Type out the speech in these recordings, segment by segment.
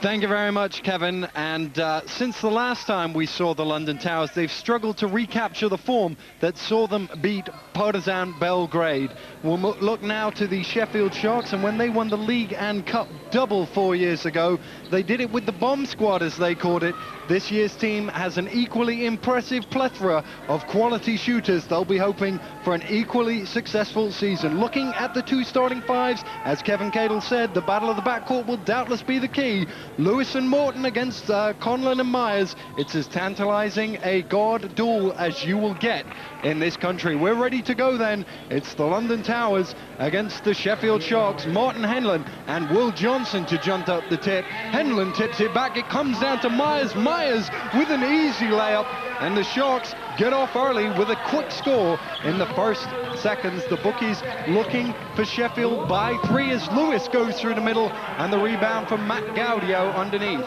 Thank you very much, Kevin. And since the last time we saw the London Towers, they've struggled to recapture the form that saw them beat Partizan Belgrade. We'll look now to the Sheffield Sharks, and when they won the league and cup double 4 years ago, they did it with the bomb squad, as they called it. This year's team has an equally impressive plethora of quality shooters. They'll be hoping for an equally successful season. Looking at the two starting fives, as Kevin Cadle said, the battle of the backcourt will doubtless be the key. Lewis and Morton against Conlan and Myers. It's as tantalizing a guard duel as you will get in this country. We're ready to go then. It's the London Towers against the Sheffield Sharks. Morton, Henlan and Will Johnson to jump up the tip. Henlan tips it back. It comes down to Myers. Myers with an easy layup, and the Sharks get off early with a quick score in the first seconds. The bookies looking for Sheffield by 3 as Lewis goes through the middle, and the rebound from Matt Gaudio underneath.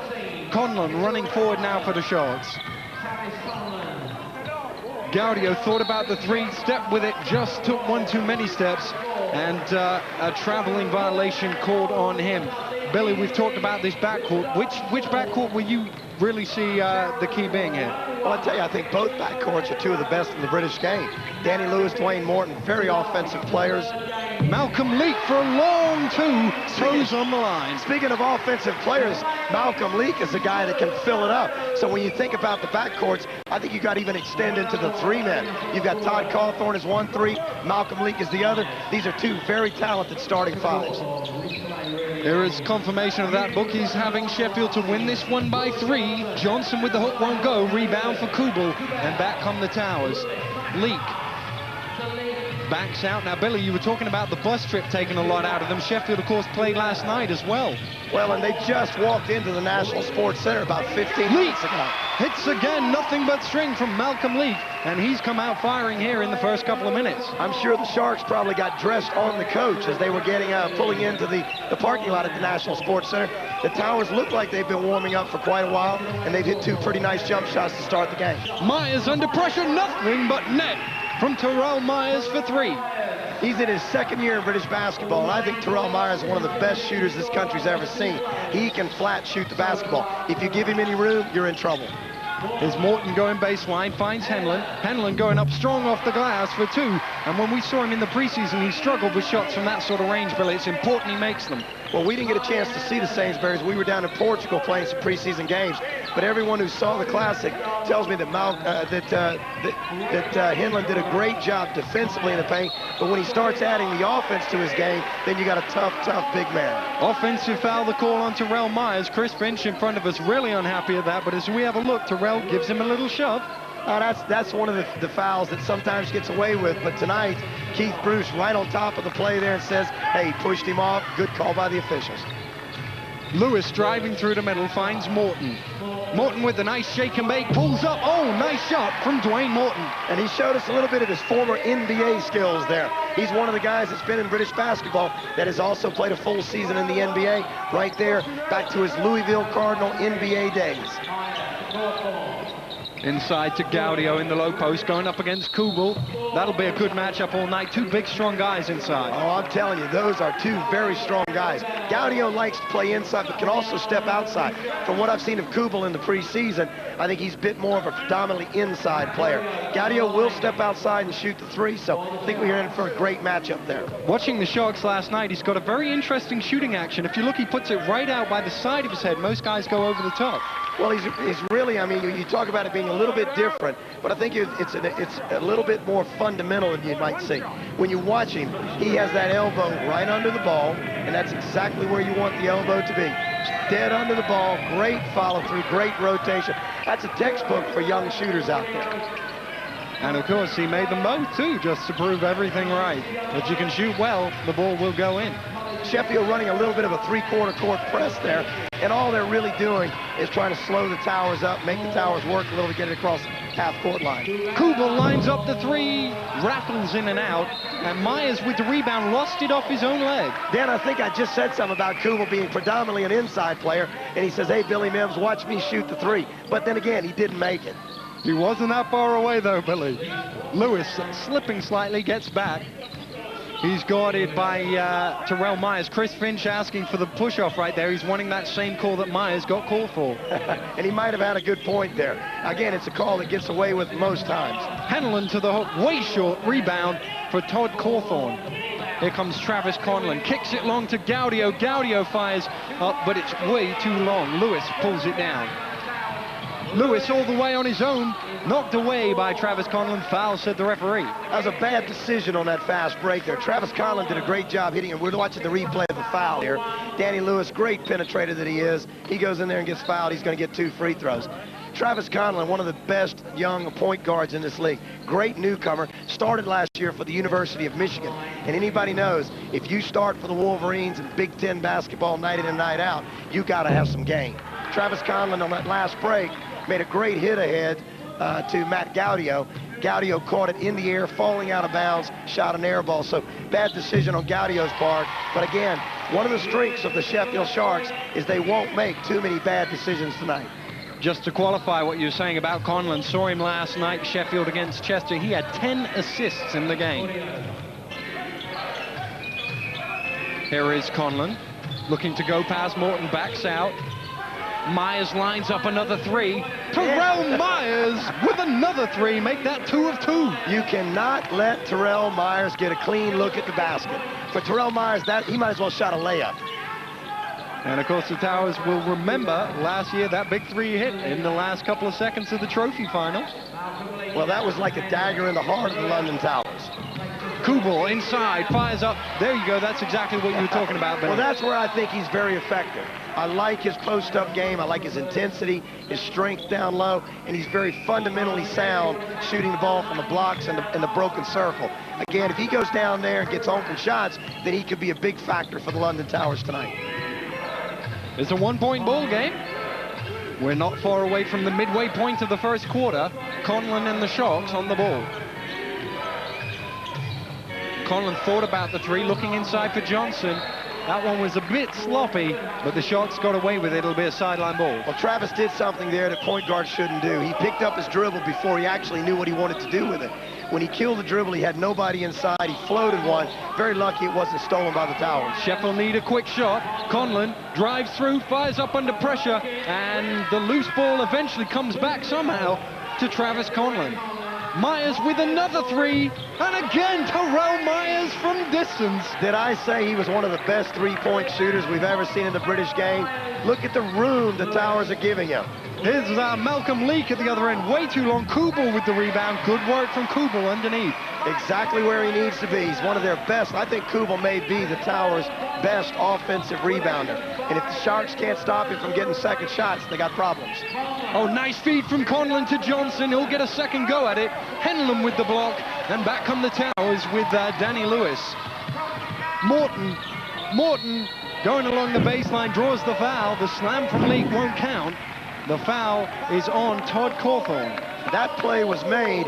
Conlan running forward now for the Sharks. Gaudio thought about the 3, stepped with it, just took one too many steps, and a traveling violation called on him. Billy, we've talked about this backcourt. Which backcourt will you really see the key being here? Well, I tell you, I think both backcourts are two of the best in the British game. Danny Lewis, Dwayne Morton, very offensive players. Malcolm Leake for a long 2, throws on the line. Speaking of offensive players, Malcolm Leake is a guy that can fill it up. So when you think about the backcourts, I think you got to even extend into the 3 men. You've got Todd Cauthorn as 1-3, Malcolm Leake is the other. These are 2 very talented starting 5s. There is confirmation of that. Bookies having Sheffield to win this one by 3. Johnson with the hook won't go. Rebound for Kubel, and back come the Towers. Leake backs out. Now, Billy, you were talking about the bus trip taking a lot out of them. Sheffield, of course, played last night as well. Well, and they just walked into the National Sports Center about 15 minutes ago. Hits again, nothing but string from Malcolm Leake, and he's come out firing here in the first couple of minutes. I'm sure the Sharks probably got dressed on the coach as they were getting pulling into the parking lot at the National Sports Center. The Towers look like they've been warming up for quite a while, and they've hit 2 pretty nice jump shots to start the game. Myers under pressure, nothing but net from Terrell Myers for 3. He's in his 2nd year in British basketball, and I think Terrell Myers is one of the best shooters this country's ever seen. He can flat shoot the basketball. If you give him any room, you're in trouble. Is Morton going baseline, finds Henlan. Henlan going up strong off the glass for 2. And when we saw him in the preseason, he struggled with shots from that sort of range, Billy. It's important he makes them. Well, we didn't get a chance to see the Sainsbury's. We were down in Portugal playing some preseason games. But everyone who saw the Classic tells me that Henlan did a great job defensively in the paint. But when he starts adding the offense to his game, then you got a tough big man. Offensive foul, the call on Terrell Myers. Chris Finch in front of us really unhappy at that. But as we have a look, Terrell gives him a little shove. That's one of the fouls that sometimes gets away with, but tonight, Keith Bruce right on top of the play there and says, hey, pushed him off. Good call by the officials. Lewis driving through the middle, finds Morton. Morton with the nice shake and bake, pulls up. Oh, nice shot from Dwayne Morton. And he showed us a little bit of his former NBA skills there. He's one of the guys that's been in British basketball that has also played a full season in the NBA. Right there, back to his Louisville Cardinal NBA days. Inside to Gaudio in the low post, going up against Kubel. That'll be a good matchup all night. 2 big, strong guys inside. Oh, I'm telling you, those are 2 very strong guys. Gaudio likes to play inside, but can also step outside. From what I've seen of Kubel in the preseason, I think he's a bit more of a predominantly inside player. Gaudio will step outside and shoot the 3, so I think we're in for a great matchup there. Watching the Sharks last night, he's got a very interesting shooting action. If you look, he puts it right out by the side of his head. Most guys go over the top. Well, he's really, I mean, you talk about it being a little bit different, but I think it's a little bit more fundamental than you might see. When you watch him, he has that elbow right under the ball, and that's exactly where you want the elbow to be. Dead under the ball, great follow-through, great rotation. That's a textbook for young shooters out there. And of course, he made them both too, just to prove everything right. If you can shoot well, the ball will go in. Sheffield running a little bit of a 3/4 court press there, and all they're really doing is trying to slow the Towers up, make the Towers work a little to get it across half-court line. Kubel lines up the 3, rattles in and out, and Myers with the rebound lost it off his own leg. Dan, I think I just said something about Kubel being predominantly an inside player, and he says, hey, Billy Mims, watch me shoot the 3. But then again, he didn't make it. He wasn't that far away, though, Billy. Lewis, slipping slightly, gets back. He's guarded by Terrell Myers. Chris Finch asking for the push-off right there. He's wanting that same call that Myers got called for. And he might have had a good point there. Again, it's a call that gets away with most times. Henlan to the hook, way short. Rebound for Todd Cauthorn. Here comes Travis Conlan. Kicks it long to Gaudio. Gaudio fires up, but it's way too long. Lewis pulls it down. Lewis all the way on his own, knocked away by Travis Conlan. Foul, said the referee. That was a bad decision on that fast break there. Travis Conlan did a great job hitting it. We're watching the replay of the foul here. Danny Lewis, great penetrator that he is. He goes in there and gets fouled. He's going to get 2 free throws. Travis Conlan, one of the best young point guards in this league. Great newcomer. Started last year for the University of Michigan. And anybody knows, if you start for the Wolverines in Big Ten basketball night in and night out, you got to have some game. Travis Conlan on that last break made a great hit ahead to Matt Gaudio. Gaudio caught it in the air, falling out of bounds, shot an air ball. So bad decision on Gaudio's part. But again, one of the strengths of the Sheffield Sharks is they won't make too many bad decisions tonight. Just to qualify what you're saying about Conlan, saw him last night, Sheffield against Chester. He had 10 assists in the game. Here is Conlan, looking to go past Morton, backs out. Myers lines up another 3. Terrell Myers with another 3, make that 2 of 2. You cannot let Terrell Myers get a clean look at the basket. For Terrell Myers, he might as well shot a layup. And of course the Towers will remember last year that big 3 hit in the last couple of seconds of the trophy final. Well, that was like a dagger in the heart of the London Towers. Kubel inside, fires up. There you go, that's exactly what you were talking about, Ben. Well, that's where I think he's very effective. I like his post-up game. I like his intensity, his strength down low, and he's very fundamentally sound shooting the ball from the blocks and the broken circle. Again, if he goes down there and gets open shots, then he could be a big factor for the London Towers tonight. It's a 1-point ball game. We're not far away from the midway point of the first quarter. Conlan and the Sharks on the ball. Conlan thought about the 3, looking inside for Johnson. That one was a bit sloppy, but the Sharks got away with it. It'll be a sideline ball. Well, Travis did something there that point guards shouldn't do. He picked up his dribble before he actually knew what he wanted to do with it. When he killed the dribble, he had nobody inside. He floated one. Very lucky it wasn't stolen by the Towers. Sheffield need a quick shot. Conlan drives through, fires up under pressure, and the loose ball eventually comes back somehow to Travis Conlan. Myers with another 3, and again Terrell Myers from distance. Did I say he was one of the best 3-point shooters we've ever seen in the British game? Look at the room the Towers are giving him. Here's Malcolm Leake at the other end, way too long. Kubel with the rebound. Good work from Kubel underneath. Exactly where he needs to be. He's one of their best. I think Kubel may be the Towers' best offensive rebounder. And if the Sharks can't stop him from getting second shots, they got problems. Oh, nice feed from Conlan to Johnson. He'll get a second go at it. Henlan with the block. And back come the Towers with Danny Lewis. Morton going along the baseline, draws the foul. The slam from Leake won't count. The foul is on Todd Cauthorn. That play was made.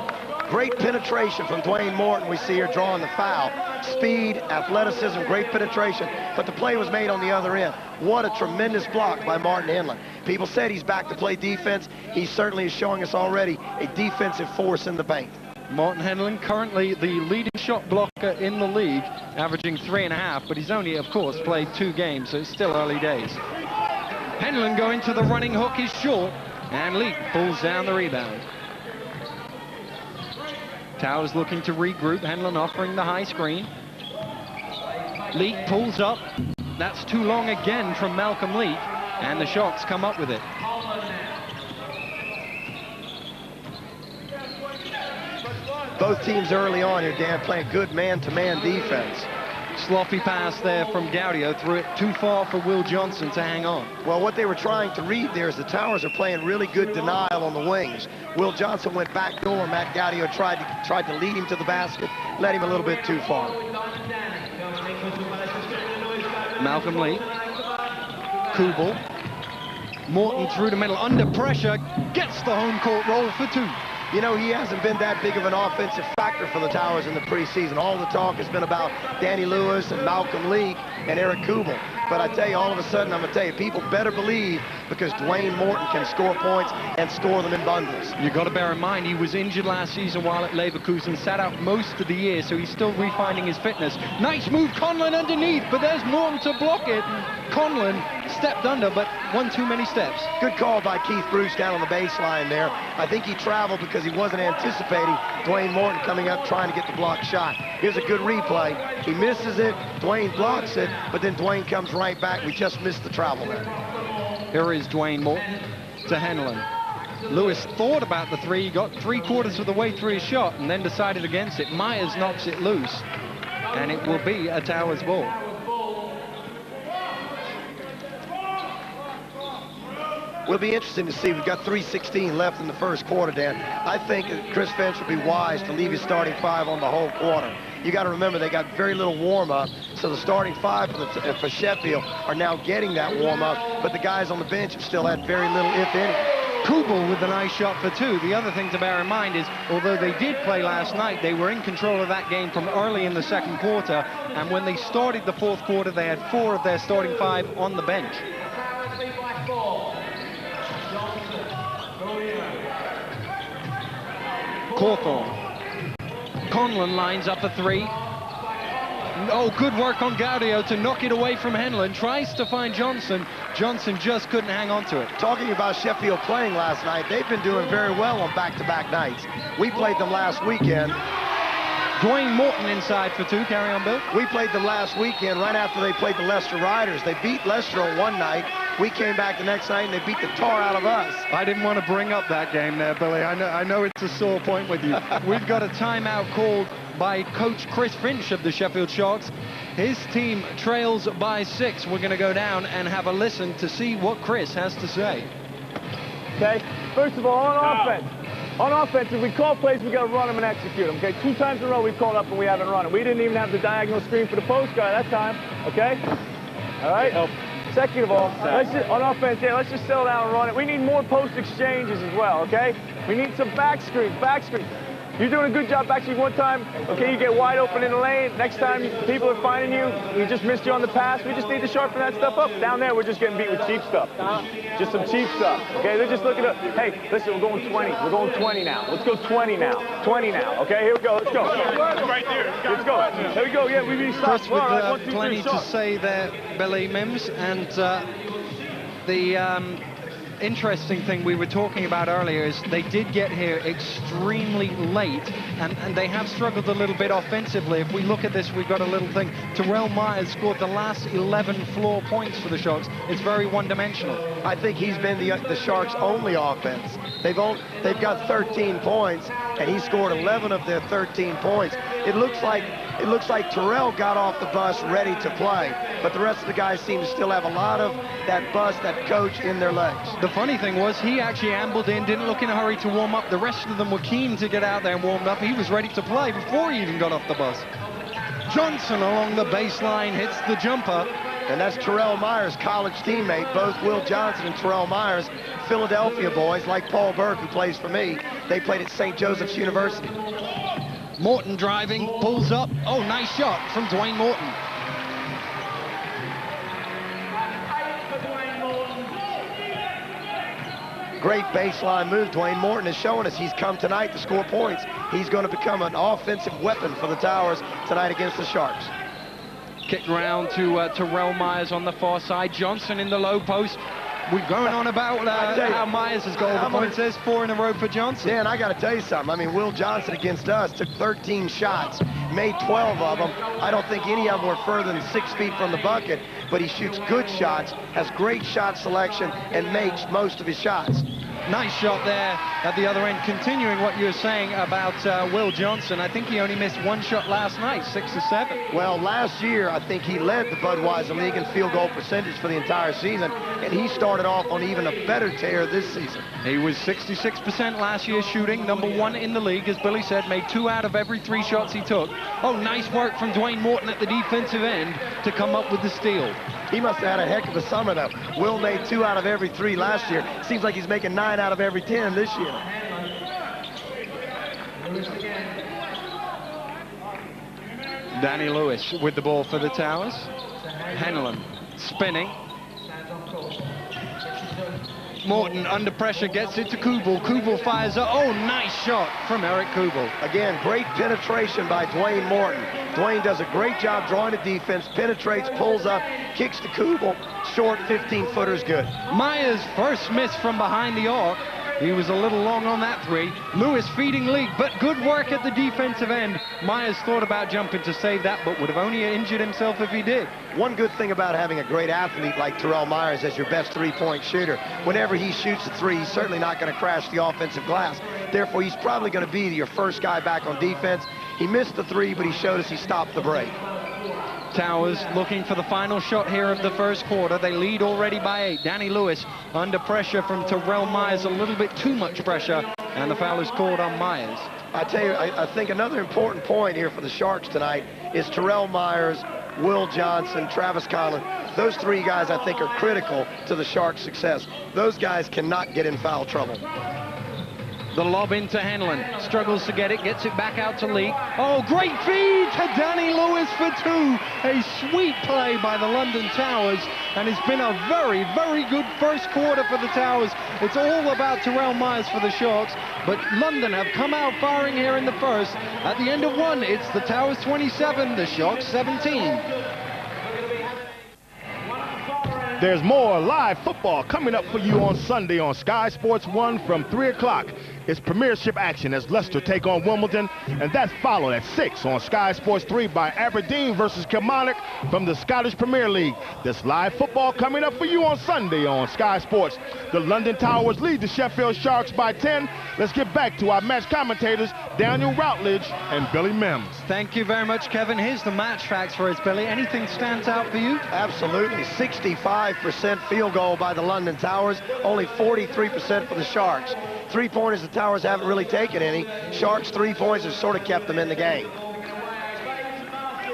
Great penetration from Dwayne Morton. We see here drawing the foul. Speed, athleticism, great penetration. But the play was made on the other end. What a tremendous block by Martin Henlan. People said he's back to play defense. He certainly is showing us already a defensive force in the paint. Martin Henlan, currently the leading shot blocker in the league, averaging 3.5, but he's only, of course, played 2 games, so it's still early days. Henlan going to the running hook is short, and Leake pulls down the rebound. Towers looking to regroup. Henlan offering the high screen. Leake pulls up. That's too long again from Malcolm Leake, and the Sharks come up with it. Both teams early on here, Dan, playing good man-to-man defense. Sloppy pass there from Gaudio, threw it too far for Will Johnson to hang on. Well, what they were trying to read there is the Towers are playing really good denial on the wings. Will Johnson went back door. Matt Gaudio tried to lead him to the basket, led him a little bit too far. Malcolm Leake, Kubel, Morton through the middle, under pressure, gets the home court roll for 2. You know, he hasn't been that big of an offensive factor for the Towers in the preseason. All the talk has been about Danny Lewis and Malcolm Leake and Eric Kubel. But I tell you, all of a sudden, I'm going to tell you, people better believe because Dwayne Morton can score points and score them in bundles. You've got to bear in mind, he was injured last season while at Leverkusen, sat out most of the year, so he's still refining his fitness. Nice move, Conlan underneath, but there's Morton to block it. Conlan stepped under, but one too many steps. Good call by Keith Bruce down on the baseline there. I think he traveled because he wasn't anticipating Dwayne Morton coming up trying to get the block shot. Here's a good replay. He misses it, Dwayne blocks it, but then Dwayne comes right back. We just missed the travel there. Here is Dwayne Morton to Henlan. Lewis thought about the three, got 3/4 of the way through his shot, and then decided against it. Myers knocks it loose, and it will be a Towers ball. Will be interesting to see. We've got 3:16 left in the first quarter, Dan. I think Chris Finch would be wise to leave his starting five on the whole quarter. You got to remember they got very little warm-up, so the starting five for Sheffield are now getting that warm-up, but the guys on the bench have still had very little, if any. Kubel with a nice shot for two. The other thing to bear in mind is, although they did play last night, they were in control of that game from early in the second quarter, and when they started the fourth quarter, they had 4 of their starting 5 on the bench. Cauthorn. Conlan lines up a 3. Oh, good work on Gaudio to knock it away from Henlan. Tries to find Johnson. Johnson just couldn't hang on to it. Talking about Sheffield playing last night, they've been doing very well on back-to-back nights. We played them last weekend. Dwayne Morton inside for 2. Carry on, Bill. We played them last weekend right after they played the Leicester Riders. They beat Leicester on one night. We came back the next night and they beat the tar out of us. I didn't want to bring up that game there, Billy. I know it's a sore point with you. We've got a timeout called by Coach Chris Finch of the Sheffield Sharks. His team trails by 6. We're going to go down and have a listen to see what Chris has to say. Okay, first of all, on offense, if we call plays, we got to run them and execute them. Okay, 2 times in a row we've called up and we haven't run them. We didn't even have the diagonal screen for the post guy that time. Okay, all right. Second of all, on offense, yeah, let's just settle down and run it. We need more post exchanges as well. Okay, we need some back screens. You're doing a good job back screen one time. Okay, you get wide open in the lane. Next time people are finding you. We just missed you on the pass. We just need to sharpen that stuff up. Down there, we're just getting beat with cheap stuff. Just some cheap stuff. Okay, they're just looking at, hey, listen, we're going 20. We're going 20 now. Let's go 20 now. 20 now. Okay, here we go. Let's go. Right there. Let's go. Here we go. Yeah, we need to stop. Chris with plenty to say there, Billy Mims, and the interesting thing we were talking about earlier is they did get here extremely late, and they have struggled a little bit offensively. If we look at this, we've got a little thing. Terrell Myers scored the last 11 floor points for the Sharks. It's very one-dimensional. I think he's been the Sharks' only offense. They've got 13 points, and he scored 11 of their 13 points. It looks like Terrell got off the bus ready to play, but the rest of the guys seem to still have a lot of that bus, that coach in their legs. The funny thing was he actually ambled in, didn't look in a hurry to warm up. The rest of them were keen to get out there and warmed up. He was ready to play before he even got off the bus. Johnson along the baseline hits the jumper. And that's Terrell Myers' college teammate. Both Will Johnson and Terrell Myers, Philadelphia boys, like Paul Burke, who plays for me. They played at St. Joseph's University. Morton driving, pulls up. Oh, nice shot from Dwayne Morton. Great baseline move. Dwayne Morton is showing us he's come tonight to score points. He's going to become an offensive weapon for the Towers tonight against the Sharks. Kicked round to Terrell Myers on the far side. Johnson in the low post. We're going on about how Myers has got all the points. There's 4 in a row for Johnson. Dan, I got to tell you something. I mean, Will Johnson against us took 13 shots, made 12 of them. I don't think any of them were further than 6 feet from the bucket, but he shoots good shots, has great shot selection, and makes most of his shots. Nice shot there at the other end. Continuing what you were saying about Will Johnson, I think he only missed 1 shot last night, 6 or 7. Well, last year, I think he led the Budweiser League in field goal percentage for the entire season, and he started off on even a better tear this season. He was 66% last year shooting, #1 in the league, as Billy said, made 2 out of every 3 shots he took. Oh, nice work from Dwayne Morton at the defensive end to come up with the steal. He must have had a heck of a summer, though. Will made 2 out of every 3 last year. Seems like he's making 9 out of every 10 this year. Danny Lewis with the ball for the Towers. Henlan spinning. Morton under pressure gets it to Kubel. Kubel fires up. Oh, nice shot from Eric Kubel. Again, great penetration by Dwayne Morton. Dwayne does a great job drawing the defense, penetrates, pulls up, kicks to Kubel. Short 15-footer's good. Myers' first miss from behind the arc. He was a little long on that three. Lewis feeding leak, but good work at the defensive end. Myers thought about jumping to save that, but would have only injured himself if he did. One good thing about having a great athlete like Terrell Myers as your best three-point shooter, whenever he shoots a three, he's certainly not going to crash the offensive glass. Therefore, he's probably going to be your first guy back on defense. He missed the three, but he showed us he stopped the break. Towers looking for the final shot here of the first quarter. They lead already by 8. Danny Lewis under pressure from Terrell Myers, a little bit too much pressure, and the foul is called on Myers. I tell you, I think another important point here for the Sharks tonight is Terrell Myers, Will Johnson, Travis Conlan. Those three guys, I think, are critical to the Sharks' success. Those guys cannot get in foul trouble. The lob into Henlan, struggles to get it, gets it back out to Leak. Oh, great feed to Danny Lewis for 2. A sweet play by the London Towers, and it's been a very, very good first quarter for the Towers. It's all about Terrell Myers for the Sharks, but London have come out firing here in the first. At the end of 1, it's the Towers 27, the Sharks 17. There's more live football coming up for you on Sunday on Sky Sports 1 from 3 o'clock. It's premiership action as Leicester take on Wimbledon, and that's followed at 6 on Sky Sports 3 by Aberdeen versus Kilmarnock from the Scottish Premier League. This live football coming up for you on Sunday on Sky Sports. The London Towers lead the Sheffield Sharks by 10. Let's get back to our match commentators, Daniel Routledge and Billy Mims. Thank you very much, Kevin. Here's the match facts for us, Billy. Anything stands out for you? Absolutely. 65% field goal by the London Towers, only 43% for the Sharks. Three-pointers, the Towers haven't really taken any. Sharks' 3 points have sort of kept them in the game.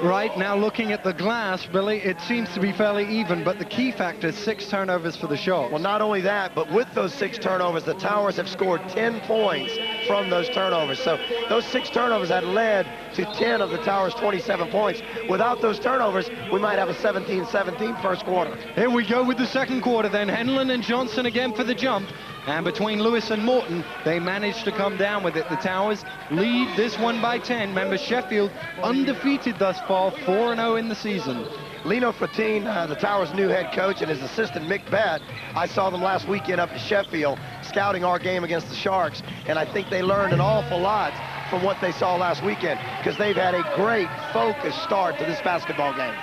Right, now looking at the glass, Billy, it seems to be fairly even, but the key factor is 6 turnovers for the Sharks. Well, not only that, but with those 6 turnovers, the Towers have scored 10 points from those turnovers. So those 6 turnovers had led to 10 of the Towers' 27 points. Without those turnovers, we might have a 17-17 first quarter. Here we go with the second quarter then. Henlan and Johnson again for the jump. And between Lewis and Morton, they managed to come down with it. The Towers lead this one by 10. Remember, Sheffield undefeated thus far, 4-0 in the season. Lino Fatine, the Towers' new head coach, and his assistant Mick Batt, I saw them last weekend up at Sheffield scouting our game against the Sharks, and I think they learned an awful lot from what they saw last weekend, because they've had a great focused start to this basketball game.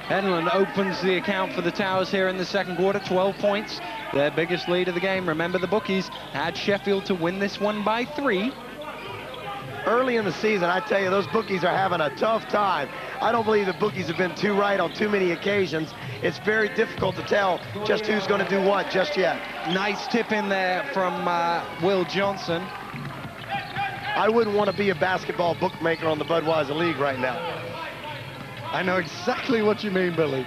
Henlan opens the account for the Towers here in the second quarter, 12 points, their biggest lead of the game. Remember, the bookies had Sheffield to win this one by 3. Early in the season, I tell you, those bookies are having a tough time. I don't believe the bookies have been too right on too many occasions. It's very difficult to tell just who's going to do what just yet. Nice tip in there from Will Johnson. I wouldn't want to be a basketball bookmaker on the Budweiser League right now. I know exactly what you mean, Billy.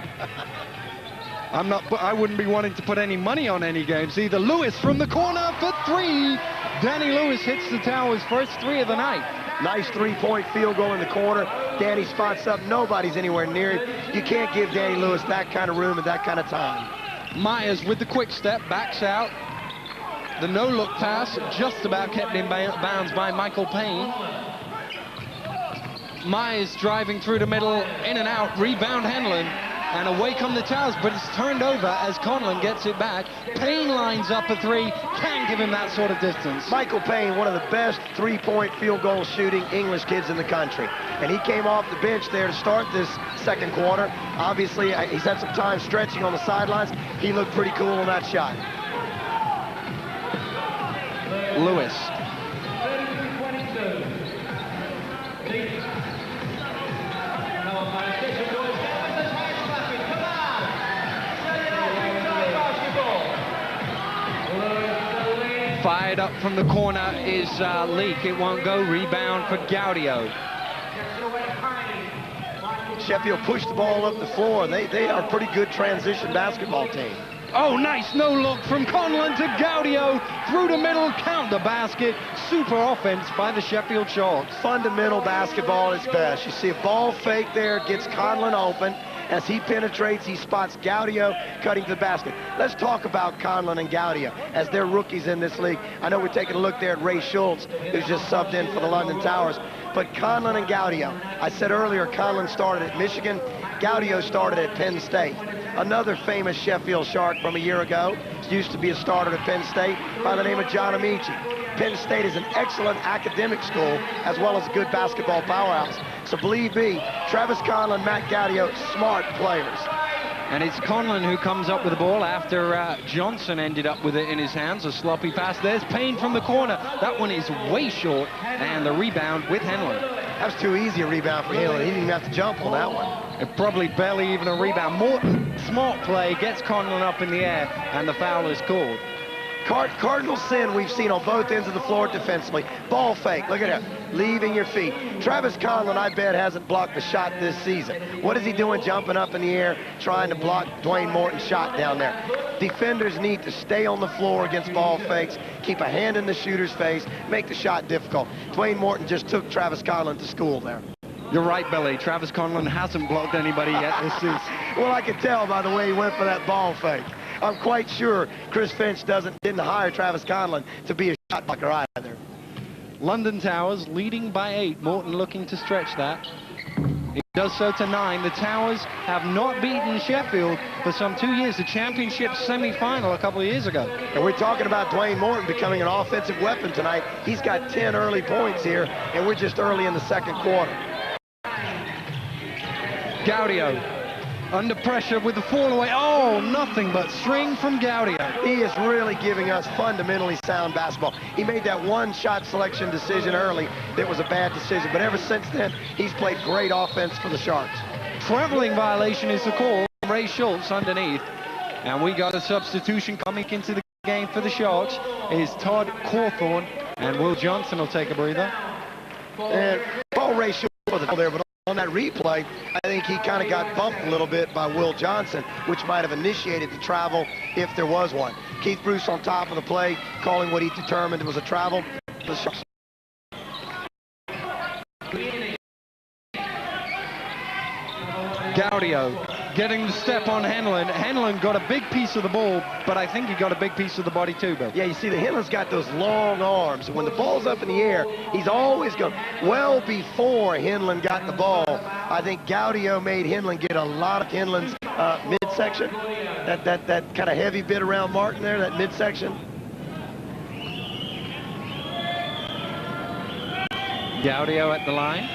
I wouldn't be wanting to put any money on any games either. Lewis from the corner for 3. Danny Lewis hits the Towers' first 3 of the night. Nice 3-point field goal in the corner. Danny spots up. Nobody's anywhere near it. You can't give Danny Lewis that kind of room and that kind of time. Myers with the quick step, backs out. The no-look pass just about kept in bounds by Michael Payne. Myers driving through the middle, in and out, rebound Henlan, and away come the Towers, but it's turned over as Conlan gets it back. Payne lines up a 3, can't give him that sort of distance. Michael Payne, one of the best 3-point field goal shooting English kids in the country, and he came off the bench there to start this second quarter. Obviously, he's had some time stretching on the sidelines. He looked pretty cool on that shot. Lewis. Fired up from the corner is Leak. It won't go. Rebound for Gaudio. Sheffield pushed the ball up the floor. They are a pretty good transition basketball team. Oh, nice no-look from Conlan to Gaudio. Through the middle, count the basket. Super offense by the Sheffield Sharks. Fundamental basketball at its best. You see a ball fake there, gets Conlan open, As he penetrates, he spots Gaudio cutting to the basket. Let's talk about Conlan and Gaudio as they're rookies in this league. I know we're taking a look there at Ray Schultz, who's just subbed in for the London Towers. But Conlan and Gaudio, I said earlier, Conlan started at Michigan, Gaudio started at Penn State. Another famous Sheffield Shark from a year ago, used to be a starter at Penn State by the name of John Amici. Penn State is an excellent academic school as well as a good basketball powerhouse. So believe me, Travis Conlan, Matt Gaudio, smart players. And it's Conlan who comes up with the ball after Johnson ended up with it in his hands. A sloppy pass. There's Payne from the corner. That one is way short. And the rebound with Henlan. That was too easy a rebound for Henlan. He didn't even have to jump on that one. It probably barely even a rebound. Morton, smart play, gets Conlan up in the air, and the foul is called. Cardinal sin we've seen on both ends of the floor defensively. Ball fake, look at that, leaving your feet. Travis Conlan, I bet, hasn't blocked a shot this season. What is he doing jumping up in the air, trying to block Dwayne Morton's shot down there? Defenders need to stay on the floor against ball fakes, keep a hand in the shooter's face, make the shot difficult. Dwayne Morton just took Travis Conlan to school there. You're right, Billy. Travis Conlan hasn't blocked anybody yet this season. Well, I can tell by the way he went for that ball fake. I'm quite sure Chris Finch didn't hire Travis Conlan to be a shot blocker either. London Towers leading by 8. Morton looking to stretch that. He does so to 9. The Towers have not beaten Sheffield for some 2 years. The championship semi-final a couple of years ago. And we're talking about Dwayne Morton becoming an offensive weapon tonight. He's got 10 early points here, and we're just early in the second quarter. Gaudio under pressure with the fall away. Oh, nothing but string from Gaudio. He is really giving us fundamentally sound basketball. He made that one shot selection decision early that was a bad decision, but ever since then, he's played great offense for the Sharks. Traveling violation is the call. Ray Schultz underneath. And we got a substitution coming into the game for the Sharks. Is Todd Cauthorn, and Will Johnson will take a breather. And Paul Ray Schultz was there, but on that replay, I think he kind of got bumped a little bit by Will Johnson, which might have initiated the travel if there was one. Keith Bruce on top of the play, calling what he determined was a travel. Gaudio getting the step on Henlan. Henlan got a big piece of the ball, but I think he got a big piece of the body too, Bill. Yeah, you see, the Henlan's got those long arms. When the ball's up in the air, he's always going. Well before Henlan got the ball, I think Gaudio made Henlan get a lot of Henlan's midsection. That kind of heavy bit around Morton there, that midsection. Gaudio at the line.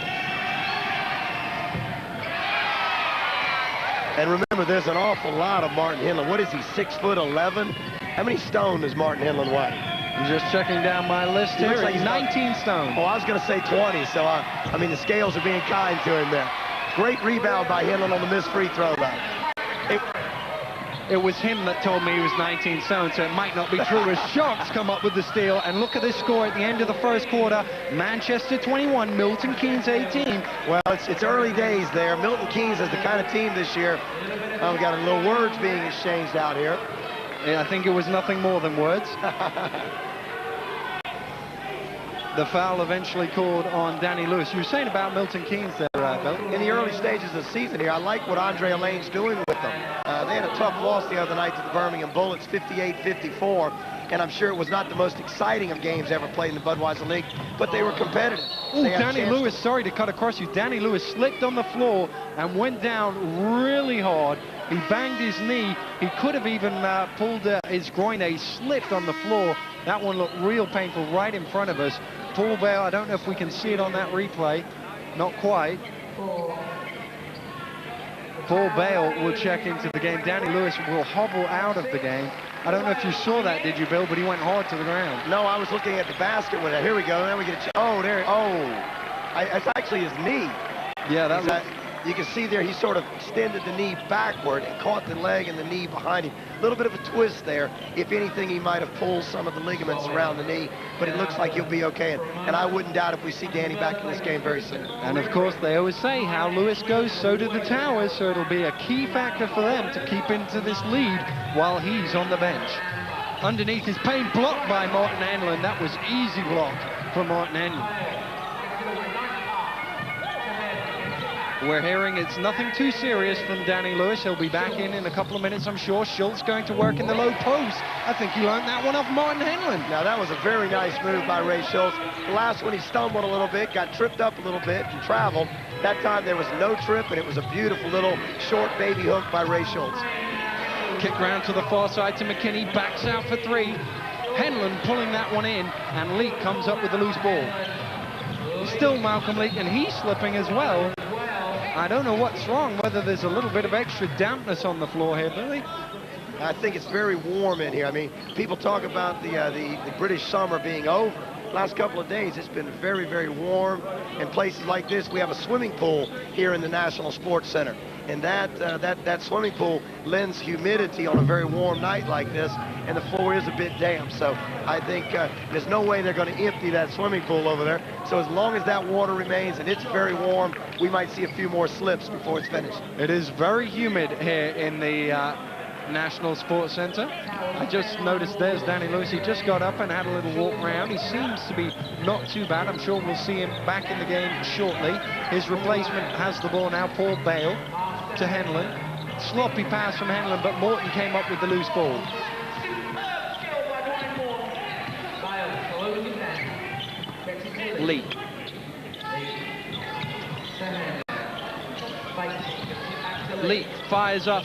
And remember, there's an awful lot of Martin Henlan. What is he, 6'11"? How many stone does Martin Henlan weigh? I'm just checking down my list He here. looks like He's he's 19 stone. Oh, I was going to say 20, so I mean, the scales are being kind to him there. Great rebound by Henlan on the missed free throw, though. It was him that told me he was 19 stone, so it might not be true. As Sharks come up with the steal, and look at this score at the end of the first quarter. Manchester 21, Milton Keynes 18. Well, it's early days there. Milton Keynes is the kind of team this year. We've got a little words being exchanged out here. Yeah, I think it was nothing more than words. The foul eventually called on Danny Lewis. You were saying about Milton Keynes there, Bill. In the early stages of the season here, I like what Andre Alain's doing with them. They had a tough loss the other night to the Birmingham Bullets, 58-54, and I'm sure it was not the most exciting of games ever played in the Budweiser League, but they were competitive. Ooh, Danny Lewis, sorry to cut across you. Danny Lewis slipped on the floor and went down really hard. He banged his knee. He could have even pulled his groin. He slipped on the floor. That one looked real painful right in front of us. Paul Bale, I don't know if we can see it on that replay. Not quite. Paul Bale will check into the game. Danny Lewis will hobble out of the game. I don't know if you saw that, did you, Bill? But he went hard to the ground. No, I was looking at the basket with it. Here we go. Now we get a oh, there. Oh, it's actually his knee. Yeah, that was... You can see there he sort of extended the knee backward and caught the leg and the knee behind him. A little bit of a twist there. If anything, he might have pulled some of the ligaments around the knee, but it looks like he'll be okay. And I wouldn't doubt if we see Danny back in this game very soon. And of course, they always say how Lewis goes, so do the Towers, so it'll be a key factor for them to keep into this lead while he's on the bench. Underneath is Payne, blocked by Morton Henlan. That was easy block from Morton Henlan. We're hearing it's nothing too serious from Danny Lewis. He'll be back in a couple of minutes, I'm sure. Schultz going to work in the low post. I think he learned that one off Martin Henlan. Now, that was a very nice move by Ray Schultz. The last one, he stumbled a little bit, got tripped up a little bit, and traveled. That time, there was no trip, and it was a beautiful little short baby hook by Ray Schultz. Kick round to the far side to McKinney, backs out for 3. Henlan pulling that one in, and Leek comes up with the loose ball. Still Malcolm Leek, and he's slipping as well. I don't know what's wrong, whether there's a little bit of extra dampness on the floor here, Billy. I think it's very warm in here. I mean, people talk about the British summer being over. Last couple of days, it's been very, very warm. In places like this, we have a swimming pool here in the National Sports Center. And that swimming pool lends humidity on a very warm night like this, and the floor is a bit damp. So I think there's no way they're going to empty that swimming pool over there. So as long as that water remains and it's very warm, we might see a few more slips before it's finished. It is very humid here in the National Sports Center. I just noticed there's Danny Lewis. He just got up and had a little walk around. He seems to be not too bad. I'm sure we'll see him back in the game shortly. His replacement has the ball now, Paul Bale to Henlan. Sloppy pass from Henlan, but Morton came up with the loose ball. Leek. Leek fires up.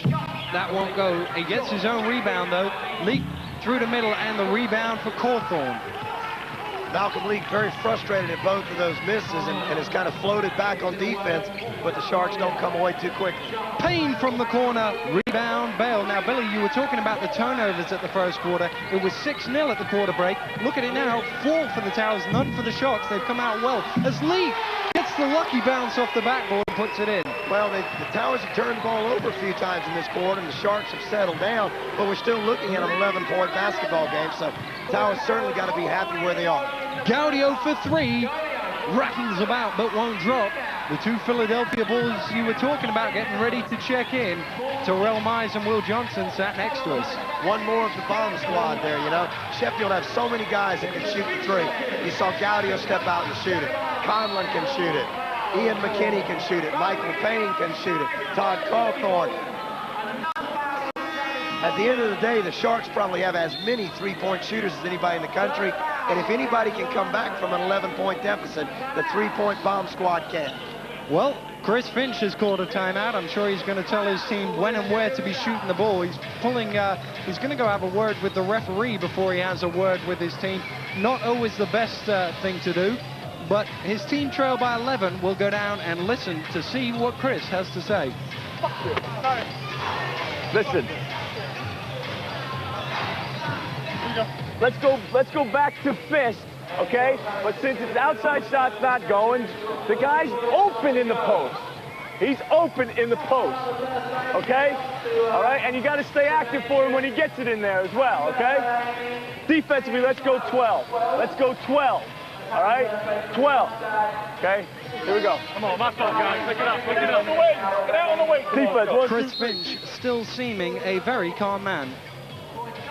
That won't go. He gets his own rebound, though. Leek through the middle, and the rebound for Cauthorn. Malcolm Leek very frustrated at both of those misses and has kind of floated back on defense, but the Sharks don't come away too quickly. Payne from the corner, rebound, Bale. Now, Billy, you were talking about the turnovers at the first quarter. It was 6-0 at the quarter break. Look at it now, 4 for the Towers, none for the Sharks. They've come out well. As Leek gets the lucky bounce off the backboard and puts it in. Well, the Towers have turned the ball over a few times in this quarter, and the Sharks have settled down, but we're still looking at an 11-point basketball game, so Towers certainly got to be happy where they are. Gaudio for 3, rattles about but won't drop. The 2 Philadelphia Bulls you were talking about getting ready to check in. Terrell Mize and Will Johnson sat next to us. One more of the bomb squad there, you know. Sheffield have so many guys that can shoot the 3. You saw Gaudio step out and shoot it. Conlan can shoot it. Ian McKinney can shoot it. Michael Payne can shoot it. Todd Cauthorn. At the end of the day, the Sharks probably have as many 3-point shooters as anybody in the country. And if anybody can come back from an 11-point deficit, the 3-point bomb squad can. Well, Chris Finch has called a timeout. I'm sure he's going to tell his team when and where to be shooting the ball. He's pulling, he's going to go have a word with the referee before he has a word with his team. Not always the best thing to do, but his team trail by 11 will go down and listen to see what Chris has to say. Listen. Let's go back to fist, okay? But since it's outside shot's not going, the guy's open in the post. He's open in the post, okay? All right, and you got to stay active for him when he gets it in there as well, okay? Defensively, let's go 12. Let's go 12, all right? 12, okay? Here we go. Come on, my fault, guys. Pick it up, pick it up. Get out on the way. Defense. Chris Finch still seeming a very calm man.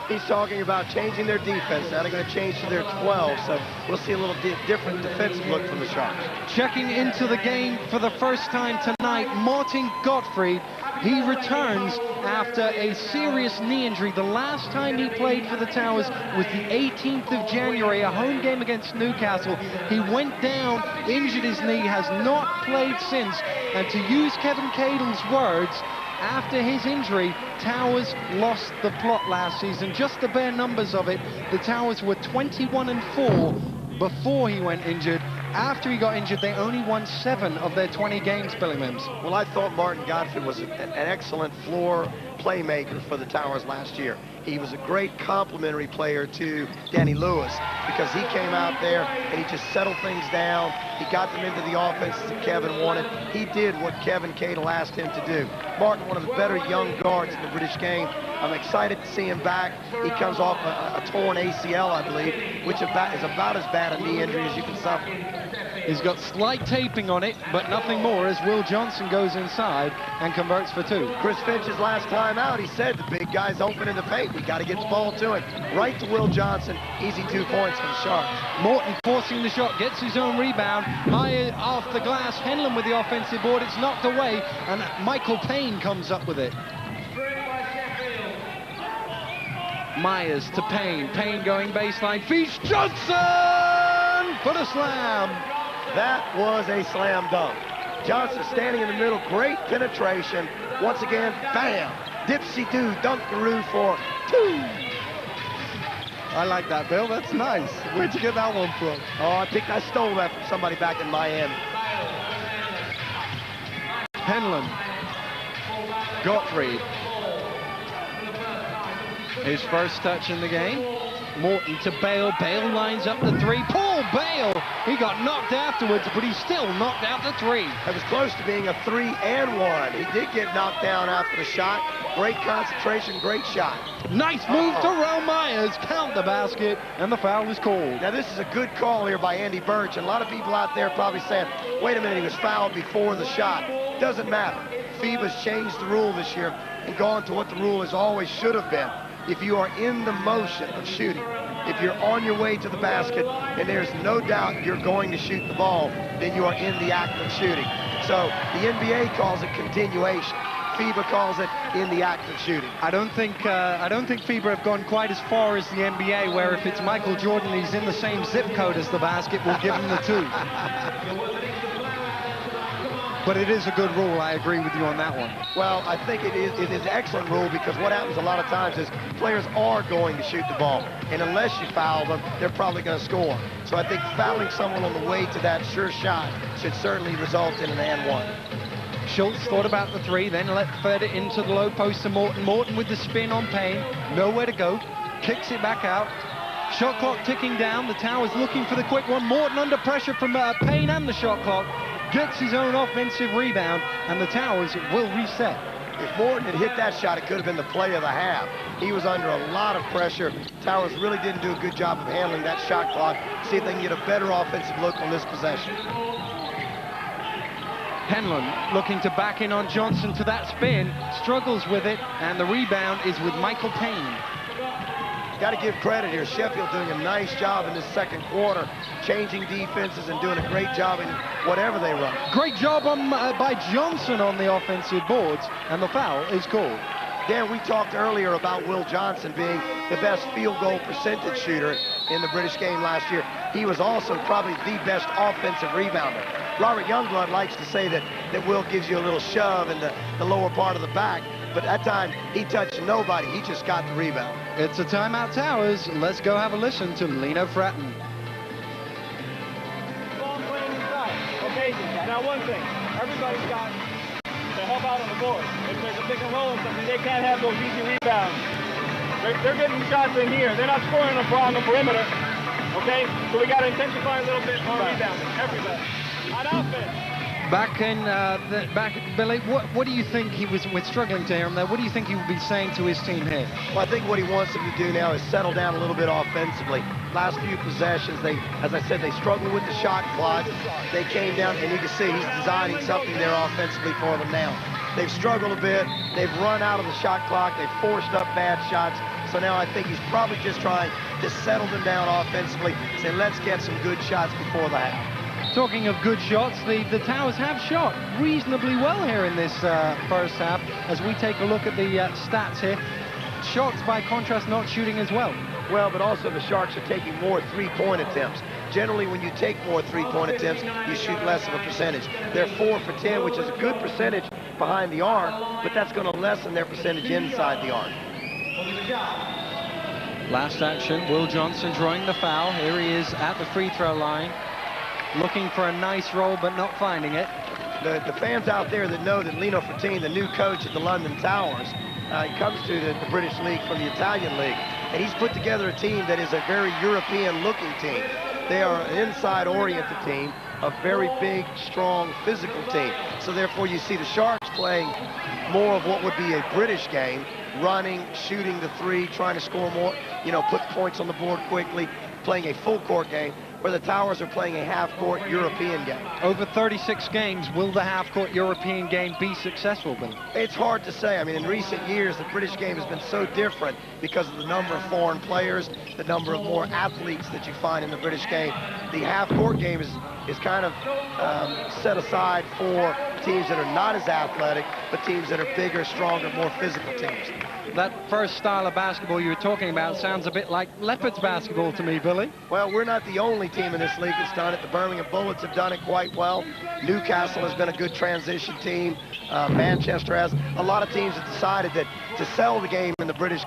He's talking about changing their defense. Now they're going to change to their 12, so we'll see a little different defensive look from the Sharks. Checking into the game for the first time tonight, Morton Gottfried. He returns after a serious knee injury. The last time he played for the Towers was the 18th of January, a home game against Newcastle. He went down, injured his knee, has not played since. And to use Kevin Cadle's words, after his injury, Towers lost the plot last season. Just the bare numbers of it, the Towers were 21-4 before he went injured. After he got injured, they only won 7 of their 20 games, Billy Mims. Well, I thought Martin Gottfried was an excellent floor playmaker for the Towers last year. He was a great complementary player to Danny Lewis because he came out there and he just settled things down. He got them into the offense that Kevin wanted. He did what Kevin Cadle asked him to do. Martin, one of the better young guards in the British game. I'm excited to see him back. He comes off a torn ACL, I believe, which is about as bad a knee injury as you can suffer. He's got slight taping on it, but nothing more as Will Johnson goes inside and converts for 2. Chris Finch's last time out, he said the big guy's open in the paint. We got to get the ball to him. Right to Will Johnson. Easy 2 points for the Sharks. Morton forcing the shot, gets his own rebound. High off the glass, Henlan with the offensive board. It's knocked away, and Michael Payne comes up with it. Myers to Payne. Payne going baseline. Feast Johnson for the slam. That was a slam dunk. Johnson standing in the middle, great penetration. Once again, bam, dipsy-do, dunkaroo for 2. I like that, Bill. That's nice. Where'd you get that one from? Oh, I think I stole that from somebody back in Miami. Henlan. Gottfried. His first touch in the game. Morton to Bale. Bale lines up the 3. Paul Bale! He got knocked afterwards, but he still knocked out the 3. It was close to being a 3 and 1. He did get knocked down after the shot. Great concentration, great shot. Nice move to Roe Myers. Count the basket, and the foul was called. Now, this is a good call here by Andy Birch. And a lot of people out there probably saying, wait a minute, he was fouled before the shot. Doesn't matter. FIBA's changed the rule this year and gone to what the rule is always should have been. If you are in the motion of shooting, if you're on your way to the basket and there's no doubt you're going to shoot the ball, then you are in the act of shooting. So the NBA calls it continuation. FIBA calls it in the act of shooting. I don't think FIBA have gone quite as far as the NBA, where if it's Michael Jordan, he's in the same zip code as the basket, we'll give him the 2. But it is a good rule. I agree with you on that one. Well, I think it is an excellent rule, because what happens a lot of times is players are going to shoot the ball, and unless you foul them, they're probably going to score. So I think fouling someone on the way to that sure shot should certainly result in an and 1. Schultz thought about the 3, then fed it into the low post to Morton. Morton with the spin on Payne, nowhere to go, kicks it back out. Shot clock ticking down. The Towers looking for the quick one. Morton under pressure from Payne and the shot clock. Gets his own offensive rebound, and the Towers will reset. If Morton had hit that shot, it could have been the play of the half. He was under a lot of pressure. Towers really didn't do a good job of handling that shot clock. See if they can get a better offensive look on this possession. Henlan looking to back in on Johnson to that spin, struggles with it, and the rebound is with Michael Payne. Got to give credit here. Sheffield doing a nice job in this second quarter, changing defenses and doing a great job in whatever they run. Great job by Johnson on the offensive boards, and the foul is called. Dan, we talked earlier about Will Johnson being the best field goal percentage shooter in the British game last year. He was also probably the best offensive rebounder. Robert Youngblood likes to say that Will gives you a little shove in the lower part of the back, but that time he touched nobody. He just got the rebound. It's a timeout, Towers. Let's go have a listen to Lino Fratton. Okay, now one thing, everybody's got to help out on the board. If there's a pick and roll or something, they can't have those easy rebounds. They're getting shots in here. They're not scoring on the perimeter. Okay, so we got to intensify a little bit on rebounding. Everybody on offense. Back, Billy, what do you think we're struggling to hear him there. What do you think he would be saying to his team here? Well, I think what he wants them to do now is settle down a little bit offensively. Last few possessions, as I said, they struggled with the shot clock. They came down, and you can see he's designing something there offensively for them now. They've struggled a bit. They've run out of the shot clock. They've forced up bad shots. So now I think he's probably just trying to settle them down offensively, say, let's get some good shots before the half. Talking of good shots, the Towers have shot reasonably well here in this first half. As we take a look at the stats here, Sharks, by contrast, not shooting as well. Well, but also the Sharks are taking more three-point attempts. Generally, when you take more three-point attempts, you shoot less of a percentage. They're 4 for 10, which is a good percentage behind the arc, but that's going to lessen their percentage inside the arc. Last action, Will Johnson drawing the foul. Here he is at the free throw line, looking for a nice roll, but not finding it. The fans out there that know that Lino Frattin, the new coach at the London Towers, he comes to the British League from the Italian League, and he's put together a team that is a very European-looking team. They are an inside-oriented team, a very big, strong, physical team. So therefore, you see the Sharks playing more of what would be a British game, running, shooting the three, trying to score more, put points on the board quickly, playing a full-court game. where the Towers are playing a half-court European game. Over 36 games, will the half-court European game be successful, Bill? It's hard to say. I mean, in recent years, the British game has been so different because of the number of foreign players, the number of more athletes that you find in the British game. The half-court game is kind of set aside for teams that are not as athletic, but teams that are bigger, stronger, more physical teams. That first style of basketball you were talking about sounds a bit like Leopards basketball to me, Billy. Well, we're not the only team in this league that's done it. The Birmingham Bullets have done it quite well. Newcastle has been a good transition team. Manchester has. A lot of teams have decided that to sell the game in the British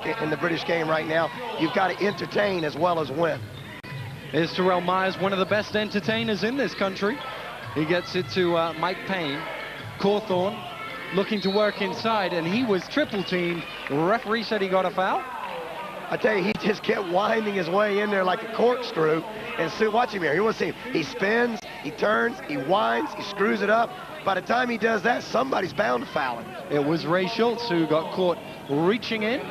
game right now, you've got to entertain as well as win. Here's Terrell Myers, one of the best entertainers in this country. He gets it to Mike Payne. Cauthorn looking to work inside, and he was triple teamed. The referee said he got a foul. I tell you, he just kept winding his way in there like a corkscrew. And so watch him here. You want to see him. He spins, he turns, he winds, he screws it up. By the time he does that, somebody's bound to foul him. It was Ray Schultz who got caught reaching in,